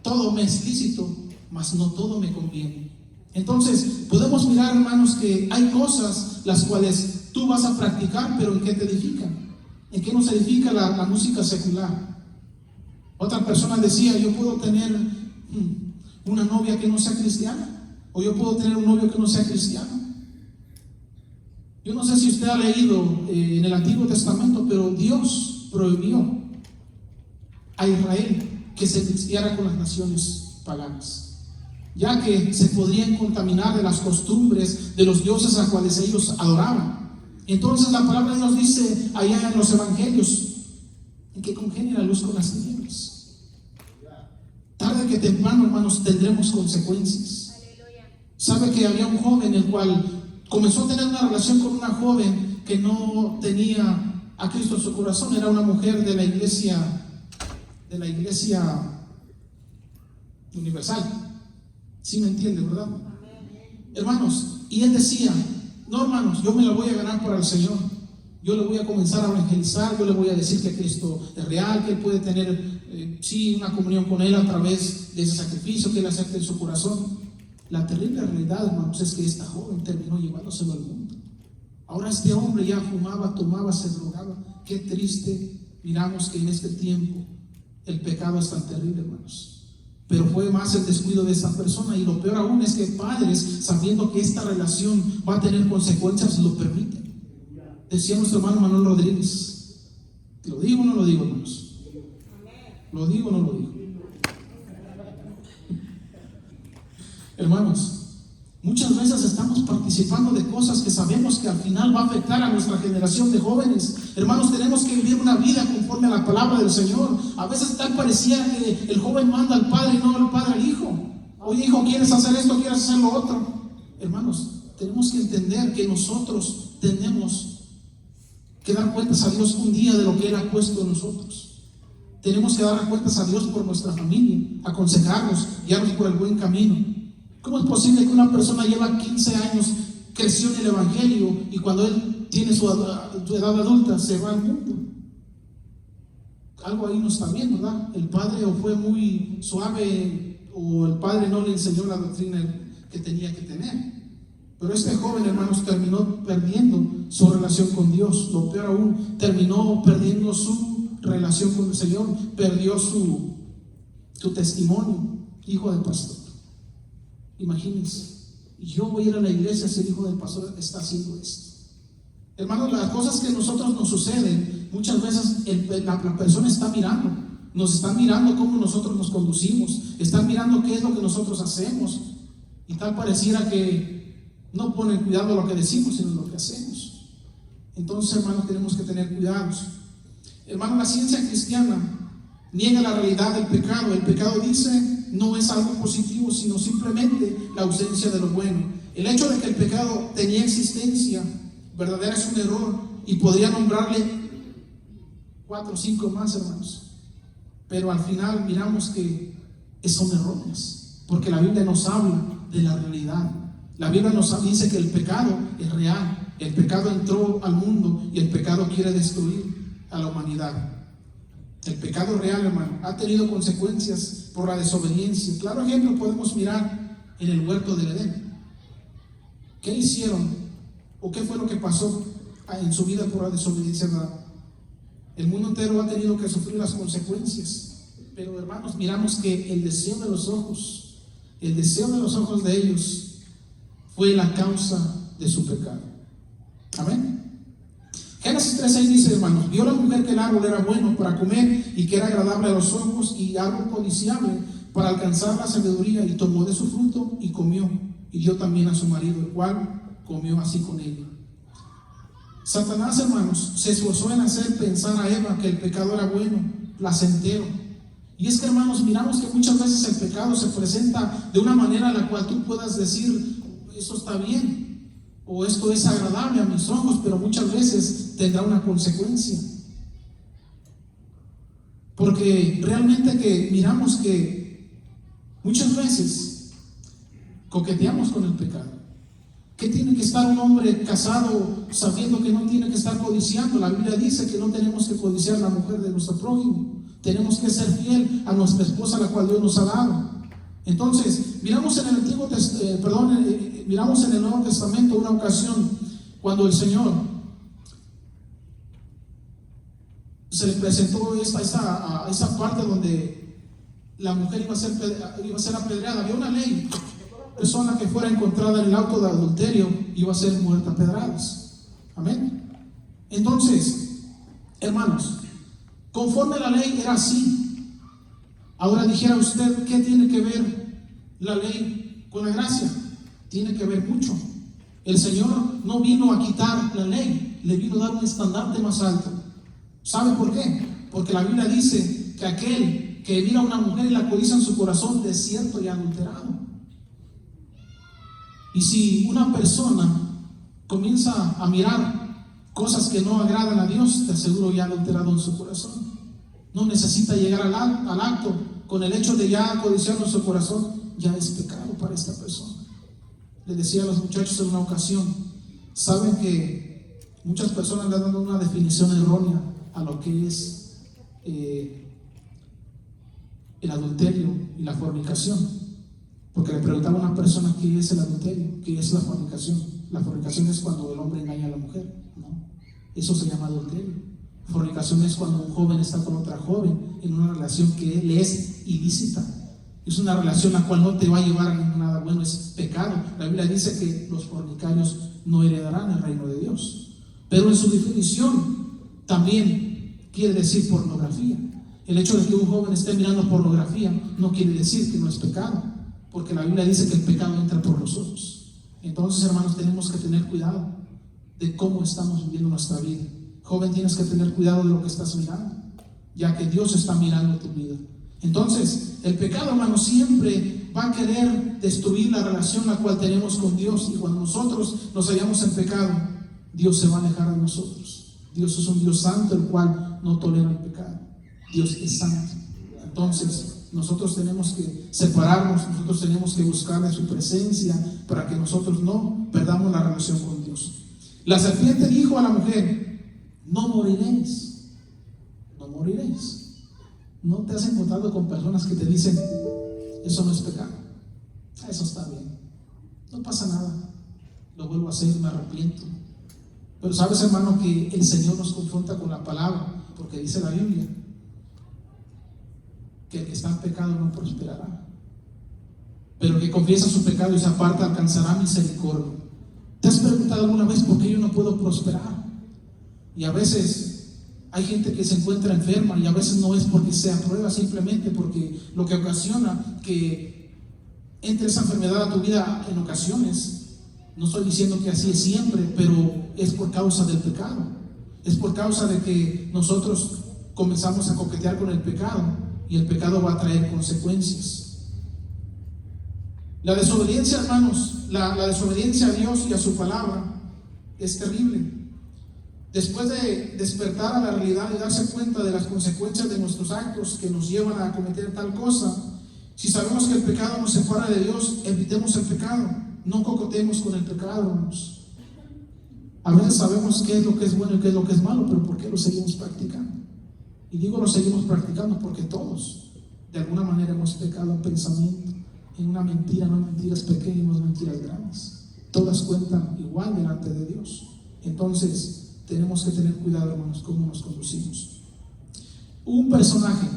todo me es lícito, mas no todo me conviene. Entonces podemos mirar, hermanos, que hay cosas las cuales tú vas a practicar, pero ¿en qué te edifican? ¿En qué nos edifica la música secular? Otra persona decía: yo puedo tener una novia que no sea cristiana, o yo puedo tener un novio que no sea cristiano. Yo no sé si usted ha leído en el Antiguo Testamento, pero Dios prohibió a Israel que se cristiara con las naciones paganas, ya que se podrían contaminar de las costumbres de los dioses a cuales ellos adoraban. Entonces la palabra de Dios dice allá en los evangelios que congenia la luz con las tinieblas. Tarde que temprano, hermanos, tendremos consecuencias. Sabe que había un joven el cual comenzó a tener una relación con una joven que no tenía a Cristo en su corazón. Era una mujer de la iglesia universal. ¿Sí me entiende, verdad? Hermanos, y él decía: no, hermanos, yo me la voy a ganar para el Señor. Yo le voy a comenzar a evangelizar, yo le voy a decir que Cristo es real, que él puede tener una comunión con él a través de ese sacrificio que él acepta en su corazón. La terrible realidad, hermanos, es que esta joven terminó llevándoselo al mundo. Ahora este hombre ya fumaba, tomaba, se drogaba. Qué triste. Miramos que en este tiempo el pecado es tan terrible, hermanos. pero fue más el descuido de esta persona. Y lo peor aún es que padres, sabiendo que esta relación va a tener consecuencias, lo permiten. Decía nuestro hermano Manuel Rodríguez, ¿lo digo o no lo digo, hermanos? ¿Lo digo o no lo digo? Hermanos, muchas veces estamos participando de cosas que sabemos que al final va a afectar a nuestra generación de jóvenes. Hermanos, tenemos que vivir una vida conforme a la palabra del Señor. A veces tal parecía que el joven manda al padre y no el padre al hijo. Oye, hijo, ¿quieres hacer esto? ¿Quieres hacer lo otro? Hermanos, tenemos que entender que nosotros tenemos que dar cuentas a Dios un día de lo que Él ha puesto en nosotros. Tenemos que dar cuentas a Dios por nuestra familia, aconsejarnos, guiarnos por el buen camino. ¿Cómo es posible que una persona lleva 15 años, creció en el Evangelio, y cuando él tiene su edad adulta se va al mundo? Algo ahí no está bien, ¿verdad? El padre o fue muy suave, o el padre no le enseñó la doctrina que tenía que tener. Pero este joven, hermanos, terminó perdiendo su relación con Dios. Lo peor aún, terminó perdiendo su relación con el Señor, perdió su testimonio. Hijo del pastor, imagínense, yo voy a ir a la iglesia si el hijo del pastor está haciendo esto. Hermanos, las cosas que a nosotros nos suceden, muchas veces la persona está mirando, nos están mirando cómo nosotros nos conducimos, están mirando qué es lo que nosotros hacemos, y tal pareciera que no ponen cuidado a lo que decimos, sino lo que hacemos. Entonces, hermanos, tenemos que tener cuidados. Hermanos, la ciencia cristiana niega la realidad del pecado. El pecado, dice, no es algo positivo, sino simplemente la ausencia de lo bueno. El hecho de que el pecado tenía existencia verdadera es un error, y podría nombrarle 4 o 5 más, hermanos, pero al final miramos que son erróneas, porque la Biblia nos habla de la realidad. La Biblia nos dice que el pecado es real. El pecado entró al mundo y el pecado quiere destruir a la humanidad. El pecado real, hermano, ha tenido consecuencias por la desobediencia. Claro ejemplo podemos mirar en el huerto del Edén. ¿Qué hicieron? ¿O qué fue lo que pasó en su vida por la desobediencia? El mundo entero ha tenido que sufrir las consecuencias. Pero, hermanos, miramos que el deseo de los ojos de ellos fue la causa de su pecado. Amén. Génesis 3:6 dice, hermanos, vio la mujer que el árbol era bueno para comer y que era agradable a los ojos y árbol codiciable para alcanzar la sabiduría, y tomó de su fruto y comió, y dio también a su marido, el cual comió así con ella. Satanás, hermanos, se esforzó en hacer pensar a Eva que el pecado era bueno, placentero. Y es que, hermanos, miramos que muchas veces el pecado se presenta de una manera en la cual tú puedas decir, eso está bien, o esto es agradable a mis ojos, pero muchas veces tendrá una consecuencia. Porque realmente que miramos que muchas veces coqueteamos con el pecado. ¿Qué tiene que estar un hombre casado sabiendo que no tiene que estar codiciando? La Biblia dice que no tenemos que codiciar a la mujer de nuestro prójimo. Tenemos que ser fiel a nuestra esposa, a la cual Dios nos ha dado. Entonces, miramos en el Nuevo Testamento una ocasión cuando el Señor se le presentó esa parte donde la mujer iba a ser apedreada. Había una ley: una persona que fuera encontrada en el acto de adulterio iba a ser muerta a pedradas. Amén. Entonces, hermanos, conforme a la ley era así. Ahora dijera usted, ¿qué tiene que ver la ley con la gracia? Tiene que ver mucho. El Señor no vino a quitar la ley, le vino a dar un estandarte más alto. ¿Sabe por qué? Porque la Biblia dice que aquel que mira a una mujer y la codicia en su corazón, de cierto y adulterado. Y si una persona comienza a mirar cosas que no agradan a Dios, te aseguro ya adulterado en su corazón. No necesita llegar al acto. Con el hecho de ya codiciar en su corazón, ya es pecado para esta persona. Le decía a los muchachos en una ocasión, saben que muchas personas le han dado una definición errónea a lo que es el adulterio y la fornicación. Porque le preguntaba a una persona qué es el adulterio, qué es la fornicación. La fornicación es cuando el hombre engaña a la mujer, ¿no? Eso se llama adulterio. Fornicación es cuando un joven está con otra joven en una relación que le es ilícita. Es una relación la cual no te va a llevar a nada bueno, es pecado. La Biblia dice que los fornicarios no heredarán el reino de Dios. Pero en su definición también quiere decir pornografía. El hecho de que un joven esté mirando pornografía no quiere decir que no es pecado, porque la Biblia dice que el pecado entra por los ojos. Entonces, hermanos, tenemos que tener cuidado de cómo estamos viviendo nuestra vida. Joven, tienes que tener cuidado de lo que estás mirando, ya que Dios está mirando tu vida. Entonces, el pecado, hermanos, siempre va a querer destruir la relación la cual tenemos con Dios. Y cuando nosotros nos hallamos en pecado, Dios se va a alejar de nosotros. Dios es un Dios santo, el cual no tolera el pecado. Dios es santo. Entonces, nosotros tenemos que separarnos, nosotros tenemos que buscar de su presencia para que nosotros no perdamos la relación con Dios. La serpiente dijo a la mujer: no moriréis, no moriréis. ¿No te has encontrado con personas que te dicen: eso no es pecado, eso está bien, no pasa nada, lo vuelvo a hacer, me arrepiento? Pero sabes, hermano, que el Señor nos confronta con la palabra, porque dice la Biblia que el que está en pecado no prosperará, pero el que confiesa su pecado y se aparta alcanzará misericordia. ¿Te has preguntado alguna vez por qué yo no puedo prosperar? Y a veces hay gente que se encuentra enferma, y a veces no es porque sea prueba, simplemente porque lo que ocasiona que entre esa enfermedad a tu vida en ocasiones, no estoy diciendo que así es siempre, pero es por causa del pecado. Es por causa de que nosotros comenzamos a coquetear con el pecado, y el pecado va a traer consecuencias. La desobediencia, hermanos, la desobediencia a Dios y a su palabra es terrible. Después de despertar a la realidad y darse cuenta de las consecuencias de nuestros actos que nos llevan a cometer tal cosa, si sabemos que el pecado nos separa de Dios, evitemos el pecado, no cocotemos con el pecado, hermanos. A veces sabemos qué es lo que es bueno y qué es lo que es malo, pero ¿por qué lo seguimos practicando? Y digo lo seguimos practicando porque todos de alguna manera hemos pecado en pensamiento, en una mentira, no mentiras pequeñas, no mentiras grandes. Todas cuentan igual delante de Dios. Entonces tenemos que tener cuidado, hermanos, cómo nos conducimos. Hubo un personaje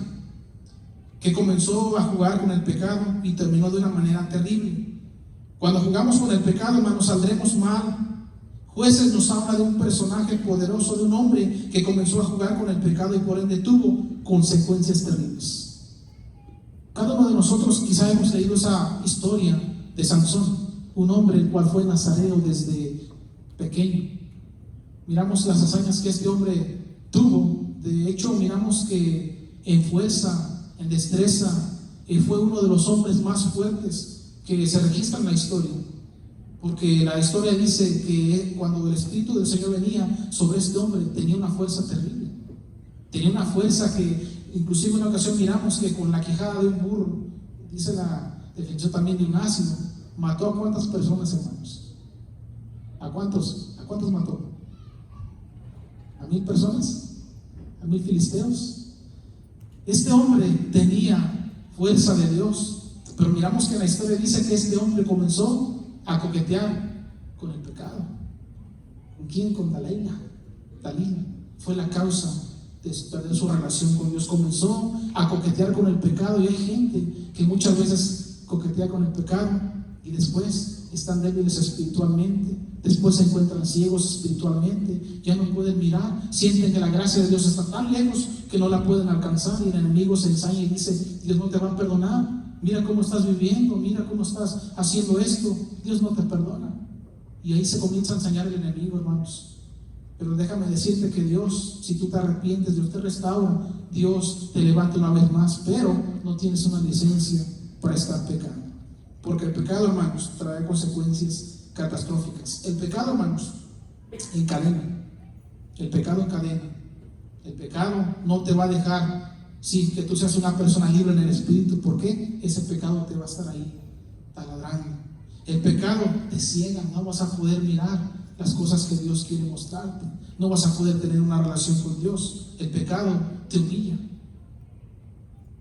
que comenzó a jugar con el pecado y terminó de una manera terrible. Cuando jugamos con el pecado, hermanos, saldremos mal. Jueces nos habla de un personaje poderoso, de un hombre que comenzó a jugar con el pecado y por ende tuvo consecuencias terribles. Cada uno de nosotros quizá hemos leído esa historia de Sansón, un hombre el cual fue nazareo desde pequeño. Miramos las hazañas que este hombre tuvo. De hecho, miramos que en fuerza, en destreza, fue uno de los hombres más fuertes que se registra en la historia. Porque la historia dice que cuando el Espíritu del Señor venía sobre este hombre, tenía una fuerza terrible. Tenía una fuerza que, inclusive en una ocasión miramos que con la quijada de un burro, dice la definición también de un asno, mató a cuántas personas, hermanos. ¿A cuántos mató? ¿A 1000 personas? ¿A 1000 filisteos? Este hombre tenía fuerza de Dios, pero miramos que en la historia dice que este hombre comenzó a coquetear con el pecado. ¿Con quién? Con Dalila. Fue la causa de perder su relación con Dios. Comenzó a coquetear con el pecado, y hay gente que muchas veces coquetea con el pecado y después están débiles espiritualmente, después se encuentran ciegos espiritualmente, ya no pueden mirar, sienten que la gracia de Dios está tan lejos que no la pueden alcanzar, y el enemigo se ensaña y dice: Dios no te va a perdonar. Mira cómo estás viviendo, mira cómo estás haciendo esto, Dios no te perdona. Y ahí se comienza a ensañar el enemigo, hermanos. Pero déjame decirte que Dios, si tú te arrepientes, Dios te restaura, Dios te levanta una vez más, pero no tienes una licencia para estar pecando. Porque el pecado, hermanos, trae consecuencias catastróficas. El pecado, hermanos, encadena. El pecado encadena. El pecado no te va a dejar que tú seas una persona libre en el espíritu. ¿Por qué? Ese pecado te va a estar ahí taladrando. El pecado te ciega, no vas a poder mirar las cosas que Dios quiere mostrarte, no vas a poder tener una relación con Dios. El pecado te humilla.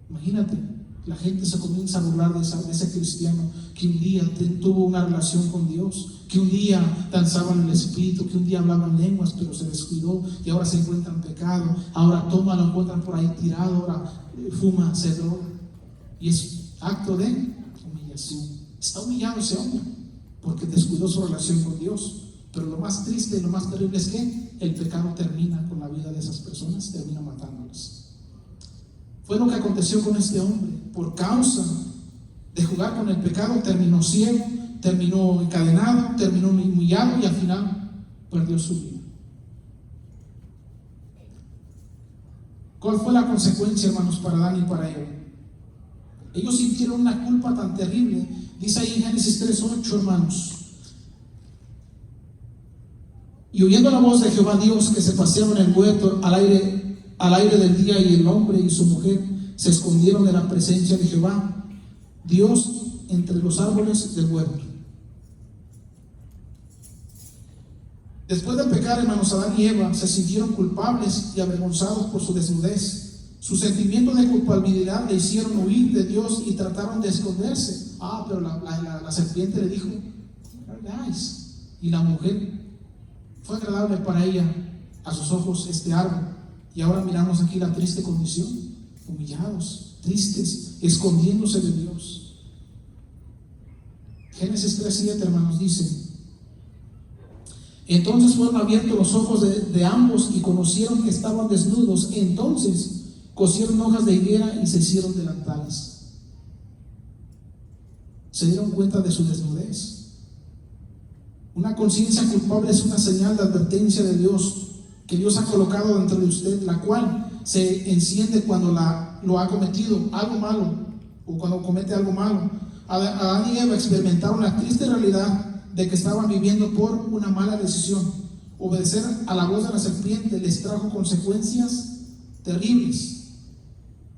Imagínate, la gente se comienza a burlar de ese cristiano que un día tuvo una relación con Dios, que un día danzaba en el espíritu, que un día hablaba en lenguas, pero se descuidó y ahora se encuentra en pecado, ahora toma, lo encuentran por ahí tirado, ahora fuma, se droga. Y es Acto de humillación. Está humillado ese hombre porque descuidó su relación con Dios. Pero lo más triste y lo más terrible es que el pecado termina con la vida de esas personas, termina matándolas. Fue lo que aconteció con este hombre. Por causa de jugar con el pecado, terminó ciego, terminó encadenado, terminó humillado y al final perdió su vida. ¿Cuál fue la consecuencia, hermanos, para Adán y para Eva? Ellos sintieron una culpa tan terrible. Dice ahí en Génesis 3:8, hermanos: y oyendo la voz de Jehová Dios que se paseaba en el huerto al aire del día, y el hombre y su mujer se escondieron de la presencia de Jehová Dios entre los árboles del huerto. Después de pecar, hermanos, Adán y Eva se sintieron culpables y avergonzados por su desnudez. Su sentimiento de culpabilidad le hicieron huir de Dios y trataron de esconderse. Pero la serpiente le dijo: no hagáis. Y la mujer, fue agradable para ella a sus ojos este árbol. Y ahora miramos aquí la triste condición: humillados, tristes, escondiéndose de Dios. Génesis 3:7, hermanos, dice: entonces fueron abiertos los ojos de ambos y conocieron que estaban desnudos. Entonces cosieron hojas de higuera y se hicieron delantales. Se dieron cuenta de su desnudez. Una conciencia culpable es una señal de advertencia de Dios que Dios ha colocado dentro de usted, la cual se enciende cuando lo ha cometido algo malo o cuando comete algo malo. Adán y Eva experimentaron la triste realidad de que estaban viviendo por una mala decisión. Obedecer a la voz de la serpiente les trajo consecuencias terribles.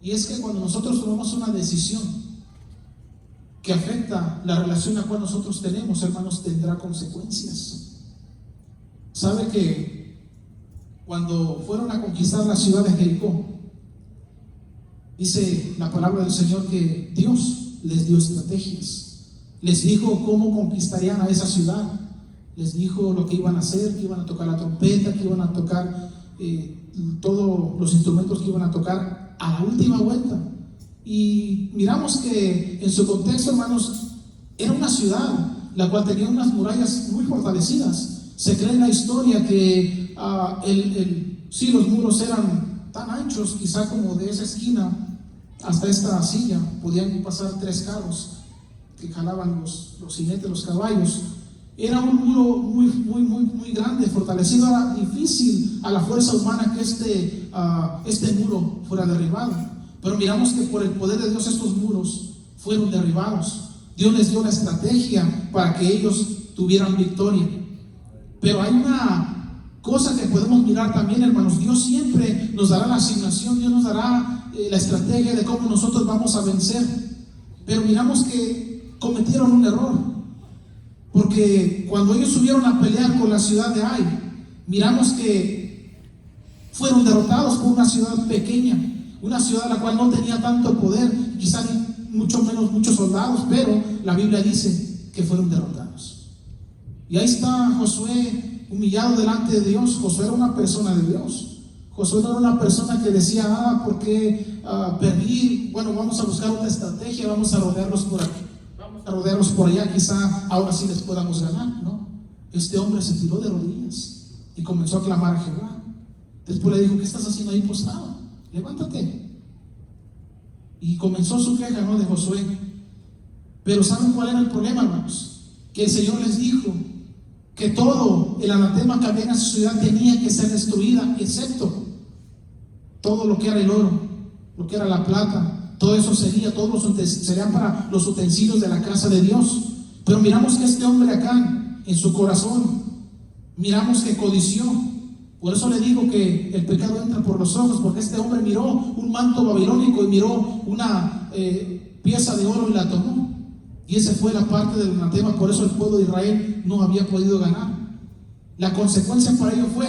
Y es que cuando nosotros tomamos una decisión que afecta la relación a cual nosotros tenemos, hermanos, tendrá consecuencias. ¿Sabe que cuando fueron a conquistar la ciudad de Jericó, dice la palabra del Señor que Dios les dio estrategias? Les dijo cómo conquistarían a esa ciudad. Les dijo lo que iban a hacer: que iban a tocar la trompeta, que iban a tocar todos los instrumentos que iban a tocar a la última vuelta. Y miramos que en su contexto, hermanos, era una ciudad la cual tenía unas murallas muy fortalecidas. Se cree en la historia que sí, los muros eran tan anchos, quizá como de esa esquina hasta esta silla podían pasar 3 carros que jalaban los jinetes, los caballos. Era un muro muy grande, fortalecido. Era difícil a la fuerza humana que este muro fuera derribado. Pero miramos que por el poder de Dios estos muros fueron derribados. Dios les dio la estrategia para que ellos tuvieran victoria. Pero hay una cosa que podemos mirar también, hermanos: Dios siempre nos dará la asignación, Dios nos dará la estrategia de cómo nosotros vamos a vencer. Pero miramos que cometieron un error, porque cuando ellos subieron a pelear con la ciudad de Ai, miramos que fueron derrotados por una ciudad pequeña, una ciudad la cual no tenía tanto poder, quizás mucho menos muchos soldados, pero la Biblia dice que fueron derrotados. Y ahí está Josué humillado delante de Dios. Josué era una persona de Dios. Josué no era una persona que decía: ¿por qué perdí? Bueno, vamos a buscar una estrategia, vamos a rodearlos por aquí, vamos a rodearlos por allá, quizá ahora sí les podamos ganar. No, este hombre se tiró de rodillas y comenzó a clamar a Jehová. Después le dijo: ¿qué estás haciendo ahí postrado? Levántate. Y comenzó su queja, ¿no?, de Josué. Pero ¿saben cuál era el problema, hermanos? Que el Señor les dijo que todo el anatema que había en esa ciudad tenía que ser destruida, excepto todo lo que era el oro, lo que era la plata. Todo eso serían para los utensilios de la casa de Dios. Pero miramos que este hombre acá, en su corazón, miramos que codició. Por eso le digo que el pecado entra por los ojos, porque este hombre miró un manto babilónico y miró una pieza de oro y la tomó. Y esa fue la parte del anatema. Por eso el pueblo de Israel no había podido ganar. La consecuencia para ello fue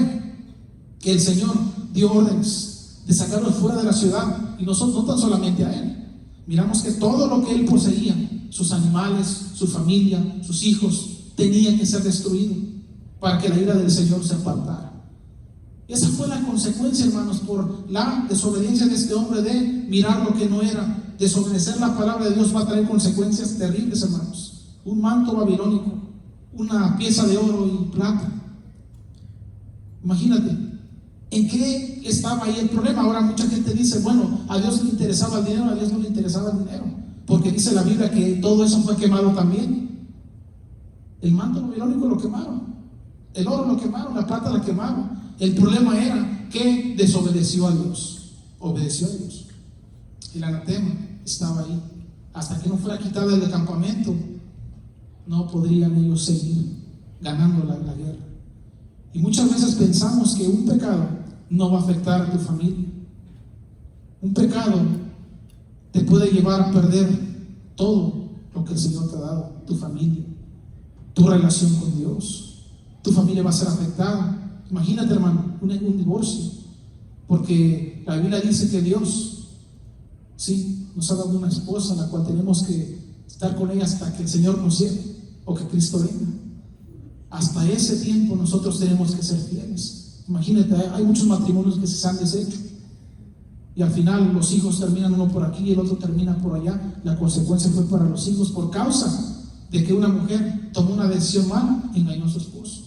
que el Señor dio órdenes de sacarlos fuera de la ciudad. Y no tan solamente a él. Miramos que todo lo que él poseía, sus animales, su familia, sus hijos, tenía que ser destruido para que la ira del Señor se apartara. Esa fue la consecuencia, hermanos, por la desobediencia de este hombre de mirar lo que no era desobedecer la palabra de Dios va a traer consecuencias terribles, hermanos. Un manto babilónico, una pieza de oro y plata. Imagínate, ¿en qué estaba ahí el problema? Ahora mucha gente dice, bueno, a Dios le interesaba el dinero, a Dios no le interesaba el dinero, porque dice la Biblia que todo eso fue quemado también. El manto babilónico lo quemaron, el oro lo quemaron, la plata la quemaron. El problema era que desobedeció a Dios, obedeció a Dios. El anatema estaba ahí. Hasta que no fuera quitada del campamento, no podrían ellos seguir ganando la guerra. Y muchas veces pensamos que un pecado no va a afectar a tu familia. Un pecado te puede llevar a perder todo lo que el Señor te ha dado, tu familia, tu relación con Dios. Tu familia va a ser afectada. Imagínate, hermano, un divorcio, porque la Biblia dice que Dios, sí, nos ha dado una esposa a la cual tenemos que estar con ella hasta que el Señor nos lleve o que Cristo venga. Hasta ese tiempo nosotros tenemos que ser fieles. Imagínate, hay muchos matrimonios que se han deshecho y al final los hijos terminan uno por aquí y el otro termina por allá. La consecuencia fue para los hijos por causa de que una mujer tomó una decisión mala y engañó a su esposo,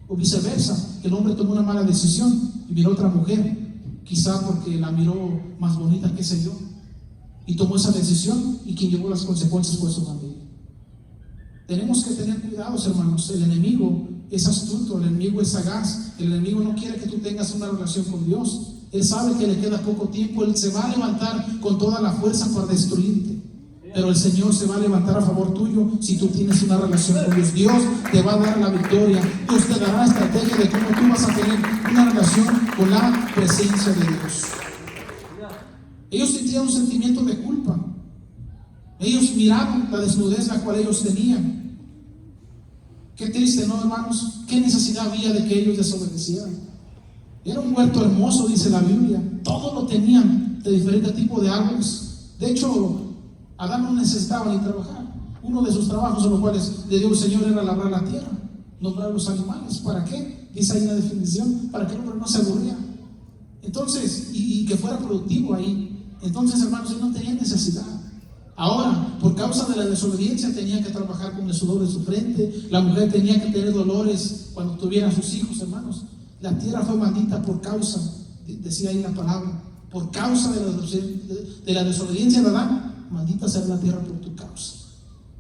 o viceversa, el hombre tomó una mala decisión y miró a otra mujer, quizá porque la miró más bonita, qué sé yo, y tomó esa decisión, y quien llevó las consecuencias fue su familia. Tenemos que tener cuidados, hermanos. El enemigo es astuto, el enemigo es sagaz, el enemigo no quiere que tú tengas una relación con Dios. Él sabe que le queda poco tiempo, él se va a levantar con toda la fuerza para destruirte, pero el Señor se va a levantar a favor tuyo si tú tienes una relación con Dios. Dios te va a dar la victoria, Dios te dará estrategia de cómo tú vas a tener una relación con la presencia de Dios. Ellos sentían un sentimiento de culpa. Ellos miraban la desnudez la cual ellos tenían. Qué triste, ¿no, hermanos? ¿Qué necesidad había de que ellos desobedecieran? Era un huerto hermoso, dice la Biblia. Todo lo tenían de diferente tipo de árboles. De hecho, Adán no necesitaba ni trabajar. Uno de sus trabajos a los cuales le dio el Señor era labrar la tierra, nombrar los animales. ¿Para qué? Dice ahí una definición, para que el hombre no se aburría. Entonces, y que fuera productivo ahí. Entonces, hermanos, él no tenía necesidad. Ahora, por causa de la desobediencia, tenía que trabajar con el sudor de su frente. La mujer tenía que tener dolores cuando tuviera a sus hijos, hermanos. La tierra fue maldita por causa, decía ahí la palabra, por causa de la desobediencia de Adán. Maldita será la tierra por tu causa.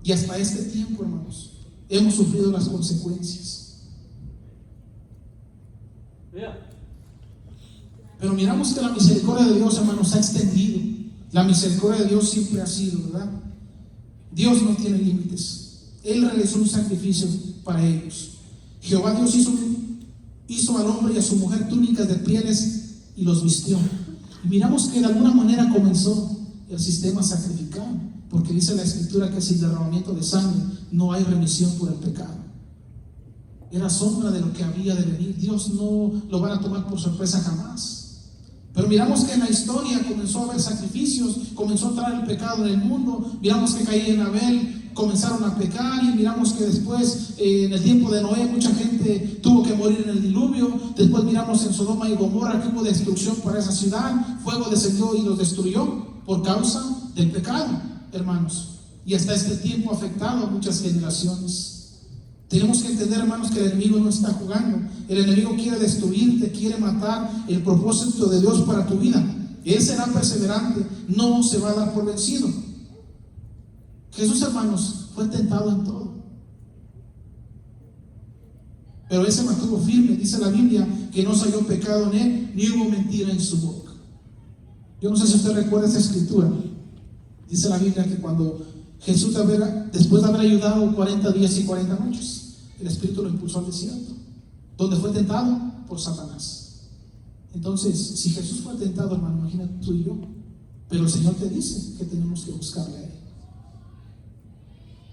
Y hasta este tiempo, hermanos, hemos sufrido las consecuencias. Pero miramos que la misericordia de Dios, hermanos, se ha extendido. La misericordia de Dios siempre ha sido, ¿verdad? Dios no tiene límites. Él realizó un sacrificio para ellos. Jehová Dios hizo al hombre y a su mujer túnicas de pieles y los vistió. Y miramos que de alguna manera comenzó el sistema sacrificial, porque dice la Escritura que sin derramamiento de sangre no hay remisión por el pecado. Era sombra de lo que había de venir. Dios no lo van a tomar por sorpresa jamás. Pero miramos que en la historia comenzó a haber sacrificios, comenzó a entrar el pecado en el mundo. Miramos que Caín y Abel comenzaron a pecar, y miramos que después en el tiempo de Noé mucha gente tuvo que morir en el diluvio. Después miramos en Sodoma y Gomorra que hubo destrucción para esa ciudad, fuego descendió y los destruyó por causa del pecado, hermanos, y hasta este tiempo ha afectado a muchas generaciones. Tenemos que entender, hermanos, que el enemigo no está jugando. El enemigo quiere destruirte, quiere matar el propósito de Dios para tu vida. Él será perseverante, no se va a dar por vencido. Jesús, hermanos, fue tentado en todo, pero él se mantuvo firme. Dice la Biblia que no se halló pecado en él, ni hubo mentira en su boca. Yo no sé si usted recuerda esa escritura. Dice la Biblia que cuando Jesús, después de haber ayudado 40 días y 40 noches, el Espíritu lo impulsó al desierto, donde fue tentado por Satanás. Entonces, si Jesús fue tentado, hermano, imagínate tú y yo. Pero el Señor te dice que tenemos que buscarle a Él.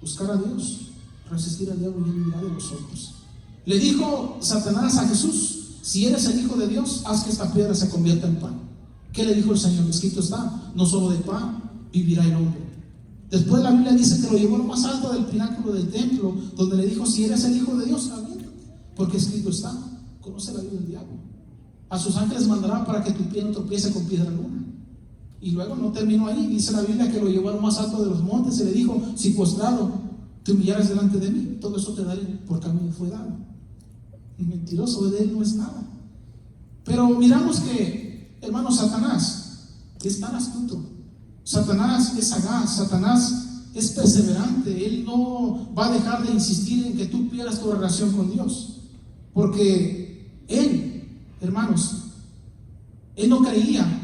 Buscar a Dios, resistir al diablo y Él huirá de vosotros. Le dijo Satanás a Jesús: si eres el Hijo de Dios, haz que esta piedra se convierta en pan. ¿Qué le dijo el Señor? Escrito está: no solo de pan vivirá el hombre. Después la Biblia dice que lo llevó a lo más alto del pináculo del templo, donde le dijo: si eres el Hijo de Dios, aviéntate, porque escrito está. Conoce la vida del diablo. A sus ángeles mandará para que tu pie no tropiece con piedra alguna. Y luego no terminó ahí. Dice la Biblia que lo llevó a lo más alto de los montes y le dijo: si postrado te humillaras delante de mí, todo eso te daré, porque a mí me fue dado. Y mentiroso de él no es nada. Pero miramos que, hermano, Satanás es tan astuto. Satanás es sagaz. Satanás es perseverante. Él no va a dejar de insistir en que tú pierdas tu relación con Dios, porque él, hermanos, él no creía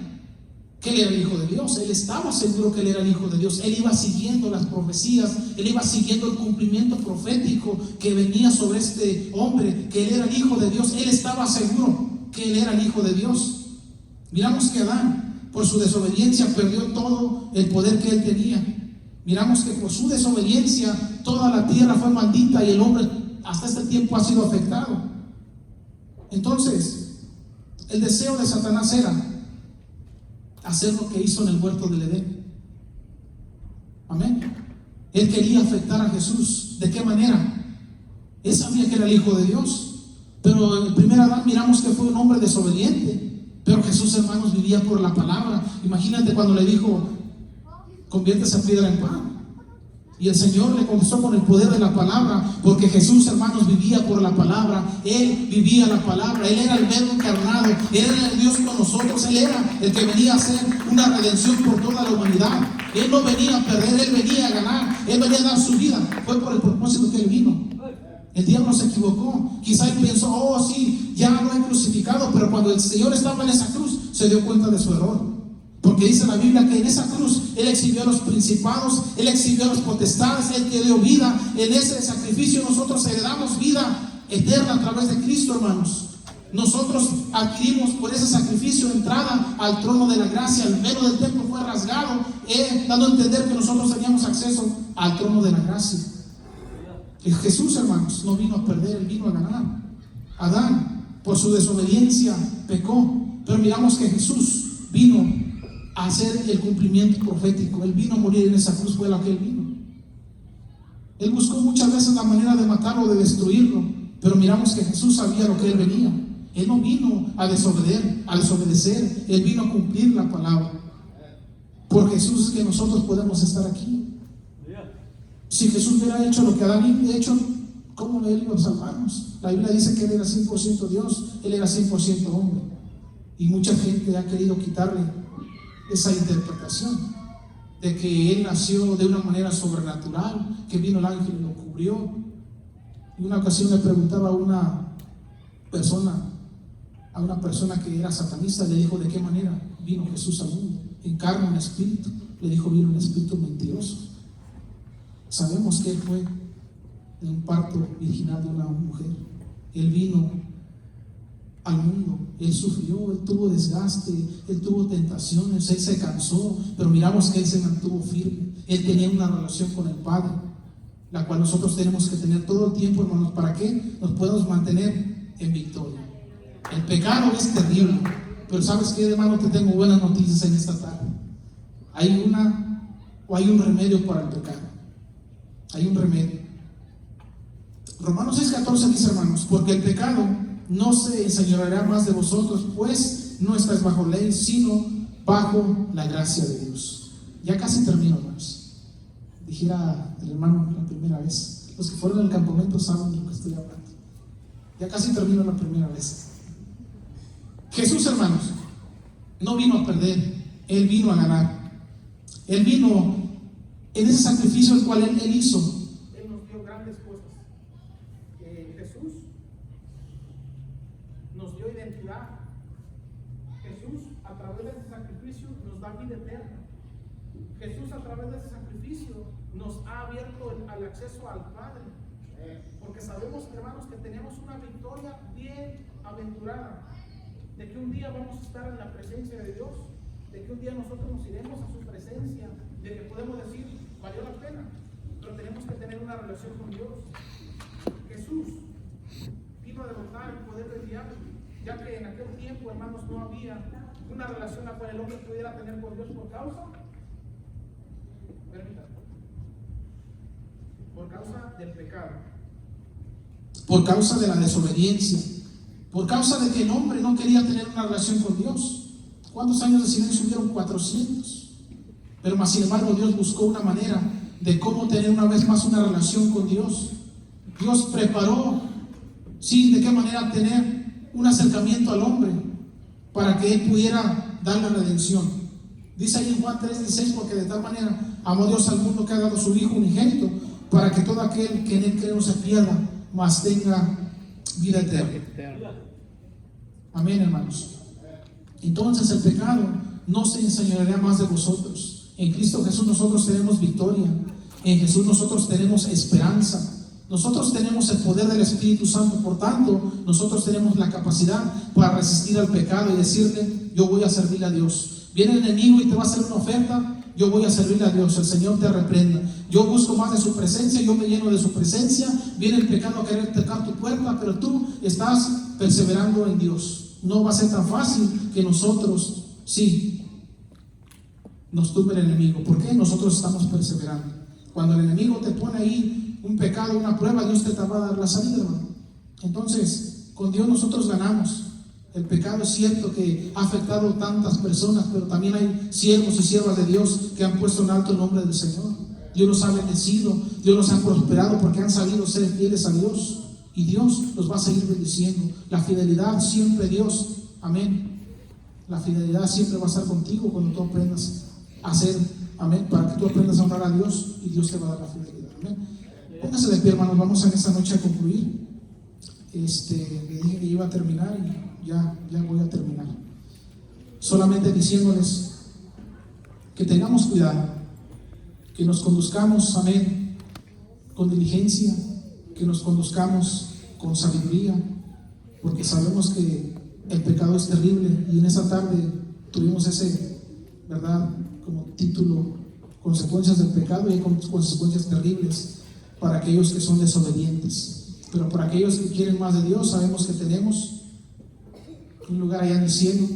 que él era el Hijo de Dios. Él estaba seguro que él era el Hijo de Dios. Él iba siguiendo las profecías, él iba siguiendo el cumplimiento profético que venía sobre este hombre, que él era el Hijo de Dios. Él estaba seguro que él era el Hijo de Dios. Miramos que Adán, por su desobediencia, perdió todo el poder que él tenía. Miramos que por su desobediencia toda la tierra fue maldita y el hombre hasta este tiempo ha sido afectado. Entonces, el deseo de Satanás era hacer lo que hizo en el huerto del Edén. Amén. Él quería afectar a Jesús. ¿De qué manera? Él sabía que era el Hijo de Dios, pero el primer Adán miramos que fue un hombre desobediente. Pero Jesús, hermanos, vivía por la palabra. Imagínate cuando le dijo: convierte esa piedra en pan. Y el Señor le contestó con el poder de la palabra, porque Jesús, hermanos, vivía por la palabra. Él vivía la palabra. Él era el Verbo encarnado. Él era el Dios con nosotros. Él era el que venía a hacer una redención por toda la humanidad. Él no venía a perder, Él venía a ganar. Él venía a dar su vida. Fue por el propósito que Él vino. El diablo se equivocó. Quizá él pensó: oh sí, ya lo he crucificado. Pero cuando el Señor estaba en esa cruz, se dio cuenta de su error. Porque dice la Biblia que en esa cruz Él exhibió a los principados, Él exhibió a los potestades, Él que dio vida. En ese sacrificio nosotros heredamos vida eterna a través de Cristo, hermanos. Nosotros adquirimos por ese sacrificio entrada al trono de la gracia. El velo del templo fue rasgado, dando a entender que nosotros teníamos acceso al trono de la gracia. Y Jesús, hermanos, no vino a perder, Él vino a ganar. Adán, por su desobediencia, pecó. Pero miramos que Jesús vino a hacer el cumplimiento profético. Él vino a morir en esa cruz, fue la que Él vino. Él buscó muchas veces la manera de matarlo, de destruirlo, pero miramos que Jesús sabía lo que Él venía. Él no vino a desobedecer, Él vino a cumplir la palabra. Por Jesús es que nosotros podemos estar aquí. Si Jesús hubiera hecho lo que Adán había hecho, ¿cómo Él iba a salvarnos? La Biblia dice que Él era 100% Dios, Él era 100% hombre. Y mucha gente ha querido quitarle esa interpretación de que Él nació de una manera sobrenatural, que vino el ángel y lo cubrió. Y una ocasión le preguntaba a una persona que era satanista, le dijo: ¿de qué manera vino Jesús al mundo? En carne, en espíritu. Le dijo: vino en espíritu mentiroso. Sabemos que Él fue en un parto virginal de una mujer. Él vino al mundo, Él sufrió, Él tuvo desgaste, Él tuvo tentaciones, Él se cansó, pero miramos que Él se mantuvo firme. Él tenía una relación con el Padre, la cual nosotros tenemos que tener todo el tiempo, hermanos, para que nos podamos mantener en victoria. El pecado es terrible, pero ¿sabes qué, hermano? Te tengo buenas noticias en esta tarde. Hay un remedio para el pecado. Hay un remedio. Romanos 6:14 dice, hermanos: porque el pecado no se enseñoreará más de vosotros, pues no estáis bajo ley, sino bajo la gracia de Dios. Ya casi termino, hermanos. Dijera el hermano la primera vez. Los que fueron al campamento saben de lo que estoy hablando. Ya casi termino la primera vez. Jesús, hermanos, no vino a perder, Él vino a ganar. Él vino en ese sacrificio el cual Él hizo. Él nos dio grandes cosas. Jesús nos dio identidad. Jesús, a través de ese sacrificio, nos da vida eterna. Jesús, a través de ese sacrificio, nos ha abierto el acceso al Padre. Porque sabemos, hermanos, que tenemos una victoria bien aventurada, de que un día vamos a estar en la presencia de Dios, de que un día nosotros nos iremos a su presencia, de que podemos decir: valió la pena. Pero tenemos que tener una relación con Dios. Jesús vino a derrotar el poder del diablo, ya que en aquel tiempo, hermanos, no había una relación la cual el hombre pudiera tener con Dios por causa del pecado, por causa de la desobediencia, por causa de que el hombre no quería tener una relación con Dios. ¿Cuántos años de silencio hubieron? 400. Pero más sin embargo Dios buscó una manera de cómo tener una vez más una relación con Dios. Dios preparó, sí, de qué manera tener un acercamiento al hombre para que Él pudiera dar la redención. Dice ahí en Juan 3:16, porque de tal manera amó Dios al mundo que ha dado su Hijo unigénito, para que todo aquel que en Él cree no se pierda, mas tenga vida eterna. Amén, hermanos. Entonces el pecado no se enseñoreará más de vosotros. En Cristo Jesús nosotros tenemos victoria. En Jesús nosotros tenemos esperanza. Nosotros tenemos el poder del Espíritu Santo. Por tanto, nosotros tenemos la capacidad para resistir al pecado y decirle: yo voy a servirle a Dios. Viene el enemigo y te va a hacer una oferta: yo voy a servirle a Dios. El Señor te reprenda. Yo busco más de su presencia, yo me lleno de su presencia. Viene el pecado a querer tocar tu puerta, pero tú estás perseverando en Dios. No va a ser tan fácil que nosotros, sí, nos tumbe el enemigo. ¿Por qué? Nosotros estamos perseverando. Cuando el enemigo te pone ahí un pecado, una prueba, Dios te va a dar la salida, hermano. Entonces, con Dios nosotros ganamos. El pecado es cierto que ha afectado a tantas personas, pero también hay siervos y siervas de Dios que han puesto en alto el nombre del Señor. Dios los ha bendecido, Dios los ha prosperado porque han sabido ser fieles a Dios. Y Dios los va a seguir bendiciendo. La fidelidad siempre, Dios, amén. La fidelidad siempre va a estar contigo cuando tú aprendas a hacer, amén, para que tú aprendas a honrar a Dios, y Dios te va a dar la fidelidad, amén. Póngase de pie, hermanos, vamos en esta noche a concluir. Le dije que iba a terminar y ya voy a terminar. Solamente diciéndoles que tengamos cuidado, que nos conduzcamos, amén, con diligencia, que nos conduzcamos con sabiduría, porque sabemos que el pecado es terrible. Y en esa tarde tuvimos ese, ¿verdad?, como título: consecuencias del pecado. Y hay consecuencias terribles para aquellos que son desobedientes, pero para aquellos que quieren más de Dios, sabemos que tenemos un lugar allá en el cielo.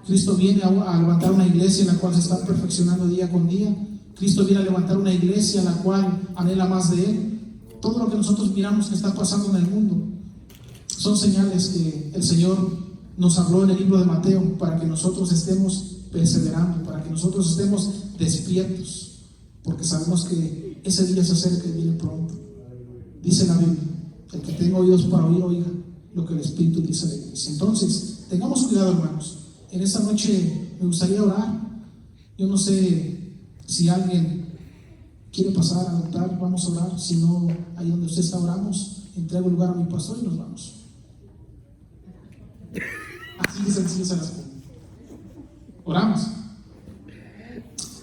Cristo viene a levantar una iglesia en la cual se está perfeccionando día con día. Cristo viene a levantar una iglesia en la cual anhela más de Él. Todo lo que nosotros miramos que está pasando en el mundo son señales que el Señor nos habló en el libro de Mateo, para que nosotros estemos perseverando, para que nosotros estemos despiertos, porque sabemos que ese día se acerca y viene pronto. Dice la Biblia: el que tenga oídos para oír, oiga lo que el Espíritu dice a la iglesia. Entonces, tengamos cuidado, hermanos. En esta noche me gustaría orar. Yo no sé si alguien quiere pasar al altar, vamos a orar. Si no, ahí donde usted está, oramos. Entrego el lugar a mi pastor y nos vamos. Así de sencillo se las pongo. Oramos.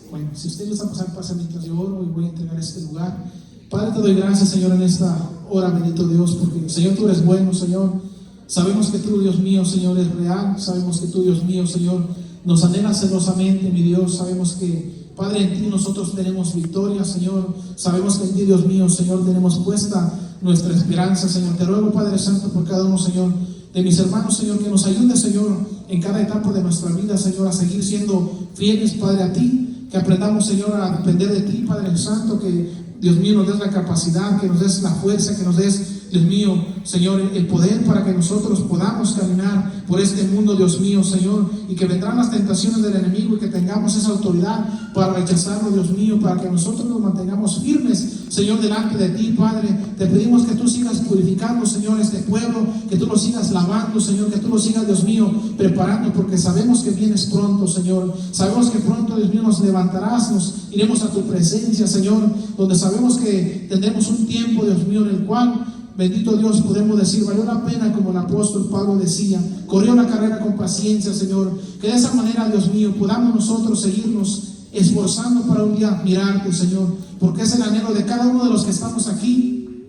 Bueno, si usted le está pasando, pasa mientras yo oro, y voy a entregar este lugar. Padre, te doy gracias, Señor, en esta hora, bendito Dios, porque, Señor, tú eres bueno, Señor. Sabemos que tú, Dios mío, Señor, es real. Sabemos que tú, Dios mío, Señor, nos anhelas celosamente, mi Dios. Sabemos que, Padre, en ti nosotros tenemos victoria, Señor. Sabemos que en ti, Dios mío, Señor, tenemos puesta nuestra esperanza, Señor. Te ruego, Padre Santo, por cada uno, Señor, de mis hermanos, Señor, que nos ayude, Señor, en cada etapa de nuestra vida, Señor, a seguir siendo fieles, Padre, a ti. Que aprendamos, Señor, a depender de ti, Padre Santo. Que, Dios mío, nos des la capacidad, que nos des la fuerza, que nos des, Dios mío, Señor, el poder para que nosotros podamos caminar por este mundo, Dios mío, Señor, y que vendrán las tentaciones del enemigo y que tengamos esa autoridad para rechazarlo, Dios mío, para que nosotros nos mantengamos firmes, Señor, delante de ti, Padre. Te pedimos que tú sigas purificando, Señor, este pueblo, que tú lo sigas lavando, Señor, que tú lo sigas, Dios mío, preparando, porque sabemos que vienes pronto, Señor. Sabemos que pronto, Dios mío, nos levantarás, nos iremos a tu presencia, Señor, donde sabemos que tendremos un tiempo, Dios mío, en el cual, bendito Dios, podemos decir: valió la pena, como el apóstol Pablo decía, corrió la carrera con paciencia, Señor. Que de esa manera, Dios mío, podamos nosotros seguirnos esforzando para un día mirarte, Señor, porque es el anhelo de cada uno de los que estamos aquí.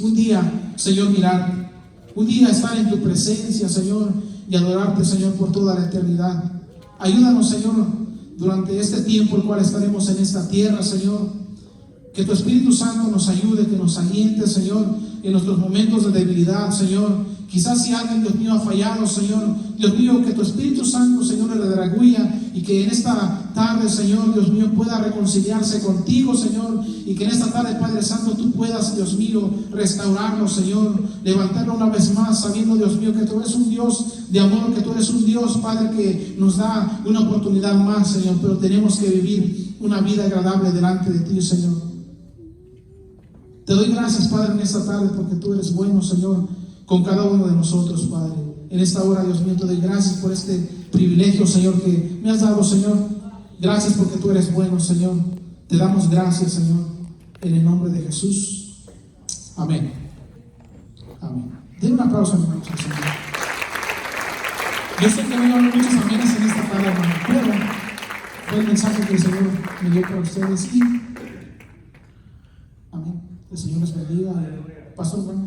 Un día, Señor, mirarte, un día estar en tu presencia, Señor, y adorarte, Señor, por toda la eternidad. Ayúdanos, Señor, durante este tiempo el cual estaremos en esta tierra, Señor. Que tu Espíritu Santo nos ayude, que nos aliente, Señor, en nuestros momentos de debilidad, Señor. Quizás si alguien, Dios mío, ha fallado, Señor, Dios mío, que tu Espíritu Santo, Señor, le redarguya y que en esta tarde, Señor, Dios mío, pueda reconciliarse contigo, Señor, y que en esta tarde, Padre Santo, tú puedas, Dios mío, restaurarlo, Señor, levantarlo una vez más, sabiendo, Dios mío, que tú eres un Dios de amor, que tú eres un Dios, Padre, que nos da una oportunidad más, Señor, pero tenemos que vivir una vida agradable delante de ti, Señor. Te doy gracias, Padre, en esta tarde, porque tú eres bueno, Señor, con cada uno de nosotros, Padre. En esta hora, Dios mío, te doy gracias por este privilegio, Señor, que me has dado, Señor. Gracias porque tú eres bueno, Señor. Te damos gracias, Señor, en el nombre de Jesús. Amén. Amén. Den un aplauso, hermanos, al Señor. Yo sé que no hay muchos amenes en esta tarde, hermano, pero fue el mensaje que el Señor me dio para ustedes. Y amén. El Señor les bendiga. Pastor, bueno.